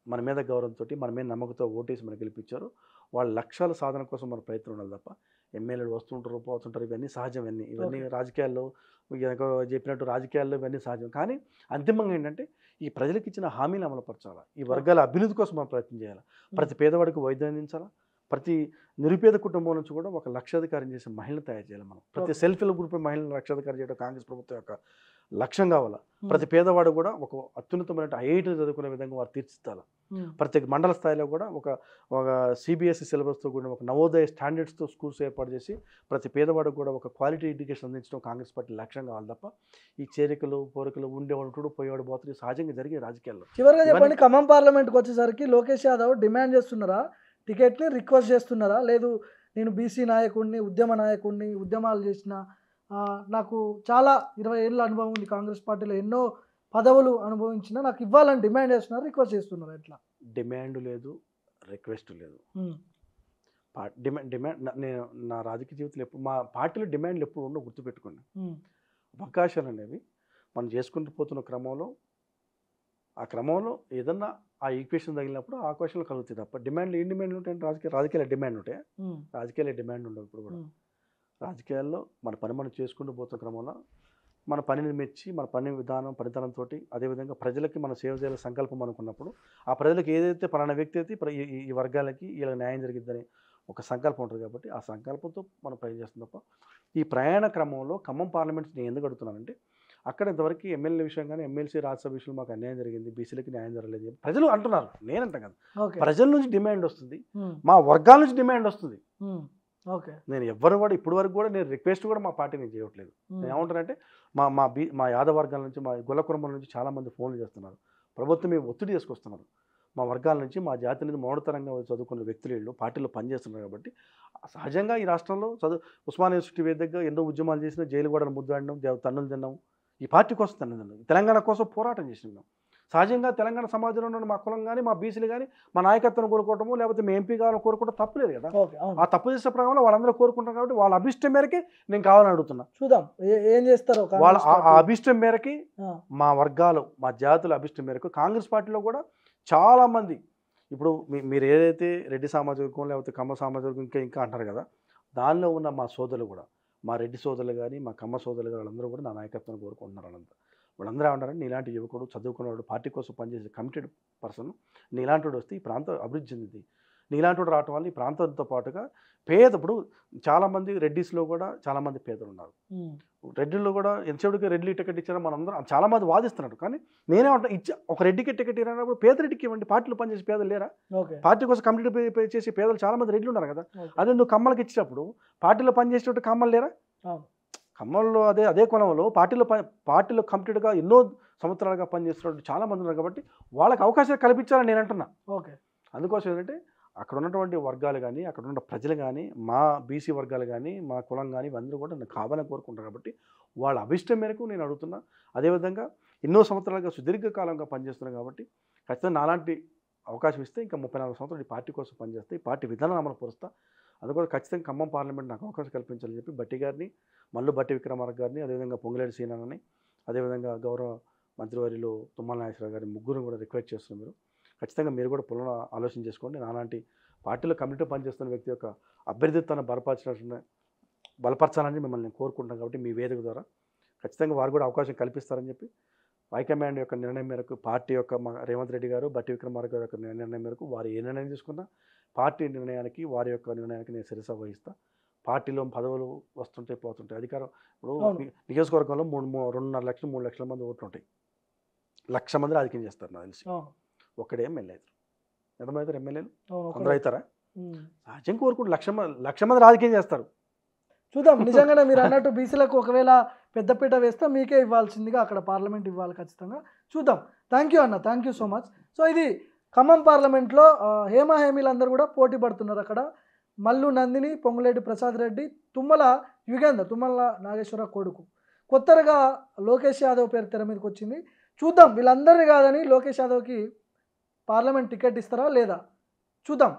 మన మీద గౌరవంతో మన మీద నమ్మకంతో ఓటేసి మనకు గెలిపించారో వాళ్ళ లక్ష్యాల సాధన కోసం మన ప్రయత్నం ఉండాలి తప్ప ఎమ్మెల్యేలు వస్తుంటారు పోతుంటారు ఇవన్నీ సహజం. ఇవన్నీ రాజకీయాల్లో చెప్పినట్టు రాజకీయాల్లో ఇవన్నీ సహజం. కానీ అంతిమంగా ఏంటంటే ఈ ప్రజలకు ఇచ్చిన హామీలు అమలుపరచాలా, ఈ వర్గాల అభివృద్ధి కోసం మనం ప్రయత్నం చేయాలి. ప్రతి పేదవాడికి వైద్యం అందించాలా, ప్రతి నిరుపేద కుటుంబం నుంచి కూడా ఒక లక్షాధికారం చేసే మహిళను తయారు చేయాలి మనం. ప్రతి సెల్ఫ్ హెల్ప్ గ్రూప్ మహిళలను లక్షాధికారం చేయడం కాంగ్రెస్ ప్రభుత్వం యొక్క లక్ష్యం కావాలా. ప్రతి పేదవాడు కూడా ఒక అత్యున్నతమైన ఐఐటీ చదువుకునే విధంగా వారు తీర్చిదిద్దాలి. ప్రతి మండల స్థాయిలో కూడా ఒక సిబిఎస్ఈ సిలబస్తో కూడిన ఒక నవోదయ స్టాండర్డ్స్తో స్కూల్స్ ఏర్పాటు చేసి ప్రతి పేదవాడికి కూడా ఒక క్వాలిటీ ఎడ్యుకేషన్ అందించడం కాంగ్రెస్ పార్టీ లక్ష్యం కావాలి తప్ప ఈ చేరికలు పోరికలు ఉండేవాడు పోయేవాడు పోతుంది సహజంగా జరిగే రాజకీయాల్లో. చివరిగా చెప్పండి, ఖమ్మం పార్లమెంట్కి వచ్చేసరికి లోకేష్ యాదవ్ డిమాండ్ చేస్తున్నారా, టికెట్ని రిక్వెస్ట్ చేస్తున్నారా, లేదు నేను బీసీ నాయకుడిని, ఉద్యమ నాయకుడిని, ఉద్యమాలు చేసిన నాకు చాలా 20 ఏళ్ళ అనుభవం ఉంది, కాంగ్రెస్ పార్టీలో ఎన్నో పదవులు అనుభవించిన, నాకు ఇవ్వాలని డిమాండ్ చేస్తున్నారు, రిక్వెస్ట్ చేస్తున్నారు? ఎట్లా? డిమాండ్ లేదు, రిక్వెస్ట్ లేదు. నేను నా రాజకీయ జీవితంలో ఎప్పుడు మా పార్టీలో డిమాండ్లు ఎప్పుడు ఉండవు, గుర్తుపెట్టుకోండి. అవకాశాలు అనేవి మనం చేసుకుంటూ పోతున్న క్రమంలో ఆ క్రమంలో ఏదన్నా ఆ ఈక్వేషన్ తగిలినప్పుడు ఆ అవకాశాలు కలుగుతాయి తప్ప డిమాండ్లు ఏం డిమాండ్లు ఉంటాయి? రాజకీయాల డిమాండ్ ఉంటాయి, రాజకీయాల డిమాండ్ ఉండవు. ఇప్పుడు కూడా రాజకీయాల్లో మన పని మనం చేసుకుంటూ పోతున్న క్రమంలో మన పనిని మెచ్చి మన పని విధానం పనితనంతో అదేవిధంగా ప్రజలకి మన సేవ చేయాల సంకల్పం అనుకున్నప్పుడు ఆ ప్రజలకు ఏదైతే పలానా వ్యక్తి అయితే ఈ వర్గాలకి ఇలా న్యాయం జరిగిద్దని ఒక సంకల్పం ఉంటుంది కాబట్టి ఆ సంకల్పంతో మనం పనిచేస్తుంది తప్ప ఈ ప్రయాణ క్రమంలో ఖమ్మం పార్లమెంట్స్ నేను ఎందుకు అడుగుతున్నానంటే అక్కడ ఇంతవరకు ఎమ్మెల్యే విషయం కానీ ఎమ్మెల్సీ రాజ్యసభ విషయంలో మాకు అన్యాయం జరిగింది, బీసీలకి న్యాయం జరగలేదు ప్రజలు అంటున్నారు. నేనంటాను కదా, ప్రజల నుంచి డిమాండ్ వస్తుంది, మా వర్గాల నుంచి డిమాండ్ వస్తుంది. నేను ఎవరు కూడా ఇప్పటి వరకు కూడా నేను రిక్వెస్ట్ కూడా మా పార్టీ నేను చేయట్లేదు. నేను ఏమంటానంటే మా యాదవ వర్గాల నుంచి మా గొల్ల కుటుంబాల నుంచి చాలామంది ఫోన్లు చేస్తున్నారు, ప్రభుత్వం మేము ఒత్తిడి చేసుకొస్తున్నారు. మా వర్గాల నుంచి మా జాతి నుంచి మౌనతరంగా చదువుకున్న వ్యక్తులు వీళ్ళు పార్టీలో పనిచేస్తున్నారు కాబట్టి సహజంగా ఈ రాష్ట్రంలో ఉస్మానియా యూనివర్సిటీ వేదికగా ఎన్నో ఉద్యమాలు చేసిన, జైలు గోడను ముద్దాడినాం, తన్నులు తిన్నాం, ఈ పార్టీ కోసం తన్నులు తిన్నాం, తెలంగాణ కోసం పోరాటం చేసినాం. సహజంగా తెలంగాణ సమాజంలో ఉన్న మా కులం కానీ మా బీసీలు కానీ మా నాయకత్వం కోరుకోవటము లేకపోతే మేము ఎంపీ కావాలని కోరుకోవడం తప్పులేదు కదా. ఆ తప్పు చేసే ప్రకారంలో వాళ్ళందరూ కోరుకుంటారు కాబట్టి వాళ్ళ అభిష్టం మేరకి నేను కావాలని అడుగుతున్నా. చూద్దాం ఏం చేస్తారో. వాళ్ళ ఆ అభిష్టం మేరకి మా వర్గాలు మా జాతుల అభిష్టం మేరకు కాంగ్రెస్ పార్టీలో కూడా చాలామంది ఇప్పుడు మీరు ఏదైతే రెడ్డి సామాజిక వర్గం లేకపోతే కమ్మ సామాజిక వర్గం ఇంకా అంటారు కదా, దానిలో ఉన్న మా సోదరులు కూడా మా రెడ్డి సోదరులు కానీ మా కమ్మ సోదరులు కానీ వాళ్ళందరూ కూడా నా నాయకత్వాన్ని కోరుకుంటున్నారు. వాళ్ళందరూ ఏమంటారంటే నీలాంటి యువకుడు చదువుకున్నవాడు పార్టీ కోసం పనిచేసే కమిటెడ్ పర్సన్ నీలాంటి వస్తే ఈ ప్రాంతం అభివృద్ధి చెందింది, నీలాంటి రావటం వల్ల ఈ ప్రాంతంతో పాటుగా ఇప్పుడు చాలామంది రెడ్డిస్లో కూడా చాలామంది పేదలు ఉన్నారు. రెడ్డిల్లో కూడా ఎంతసేపుడికి రెడ్డి టికెట్ ఇచ్చారో మనందరం చాలామంది వాదిస్తున్నారు. కానీ నేనేమంటా ఒక రెడ్డికి టికెట్ ఇవ్వనప్పుడు పేదరెడ్డికి ఇవ్వండి, పార్టీలో పనిచేసే పేదలు లేరా? పార్టీ కోసం కమిటీ పే చేసే పేదలు చాలామంది రెడ్లు ఉన్నారు కదా. అదే నువ్వు కమ్మలకి ఇచ్చినప్పుడు పార్టీలో పనిచేసేటట్టు కమ్మలు లేరా? ఖమ్మంలో అదే కులంలో పార్టీలో కంప్లీట్గా ఎన్నో సంవత్సరాలుగా పనిచేస్తున్నట్టు చాలామంది ఉన్నారు కాబట్టి వాళ్ళకి అవకాశాలు కల్పించాలని నేను అంటున్నా. అందుకోసం ఏంటంటే అక్కడ ఉన్నటువంటి వర్గాలు కానీ అక్కడ ఉన్న ప్రజలు కానీ మా బీసీ వర్గాలు కానీ మా కులం కానీ ఇవన్నీ కూడా నన్ను కావాలని కోరుకుంటారు కాబట్టి వాళ్ళ అభిష్టం మేరకు నేను అడుగుతున్నా. అదేవిధంగా ఎన్నో సంవత్సరాలుగా సుదీర్ఘకాలంగా పనిచేస్తున్నాను కాబట్టి ఖచ్చితంగా నాలాంటి అవకాశం ఇస్తే ఇంకా 34 సంవత్సరాలు ఈ పార్టీ కోసం పనిచేస్తే ఈ పార్టీ విధానాన్ని అమలు పరుస్తా. అందుకోసం ఖచ్చితంగా ఖమ్మం పార్లమెంట్ నాకు అవకాశం కల్పించాలని చెప్పి బట్టి గారిని, మల్లు బట్టి విక్రమార్క గారిని, అదేవిధంగా పొంగులేటి సీనాని, అదేవిధంగా గౌరవ మంత్రివర్యులు తుమ్మల నాగేశ్వరరావు గారిని ముగ్గురు కూడా రిక్వెస్ట్ చేస్తున్నారు. ఖచ్చితంగా మీరు కూడా పొలం ఆలోచన చేసుకోండి. నాలాంటి పార్టీలో కమిటీ పనిచేస్తున్న వ్యక్తి యొక్క అభ్యర్థిత్వాన్ని బలపరచాలని మిమ్మల్ని నేను కోరుకుంటాను. కాబట్టి మీ వేదిక ద్వారా ఖచ్చితంగా వారు కూడా అవకాశం కల్పిస్తారని చెప్పి హైకమాండ్ యొక్క నిర్ణయం మేరకు పార్టీ యొక్క రేవంత్ రెడ్డి గారు బట్టి విక్రమార్క గారి యొక్క నిర్ణయం మేరకు వారు ఏ నిర్ణయం తీసుకున్నా పార్టీ నిర్ణయానికి వారి యొక్క నిర్ణయానికి నేను శిరస వహిస్తా. పార్టీలో పదవులు వస్తుంటాయి పోతుంటాయి. అధికారం ఇప్పుడు నియోజకవర్గంలో 2.5 లక్షలు 3 లక్షల మంది ఓట్లు ఉంటాయి. 1,00,000 మంది రాజకీయం చేస్తారు నాకు తెలిసి. ఒక్కడే ఎమ్మెల్యే అవుతారు. ఎంతమంది ఎమ్మెల్యేలు అందరూ అవుతారా? సహజంగా కోరుకుంటూ 1,00,000 మంది రాజకీయం చేస్తారు. చూద్దాం. నిజంగానే మీరు అన్నట్టు బీసీలకు ఒకవేళ పెద్దపీట వేస్తే మీకే ఇవ్వాల్సిందిగా అక్కడ పార్లమెంట్ ఇవ్వాలి ఖచ్చితంగా. చూద్దాం. థ్యాంక్ యూ అన్న, thank you so much. So ఇది ఖమ్మం పార్లమెంట్లో హేమీలందరూ కూడా పోటీ పడుతున్నారు. అక్కడ మల్లు నందిని, పొంగులేటి ప్రసాద్ రెడ్డి, తుమ్మల నాగేశ్వర కొడుకు, కొత్తగా లోకేష్ యాదవ్ పేరు తెర మీదకి వచ్చింది. చూద్దాం వీళ్ళందరినీ కాదని లోకేష్ యాదవ్కి పార్లమెంట్ టికెట్ ఇస్తారా లేదా చూద్దాం.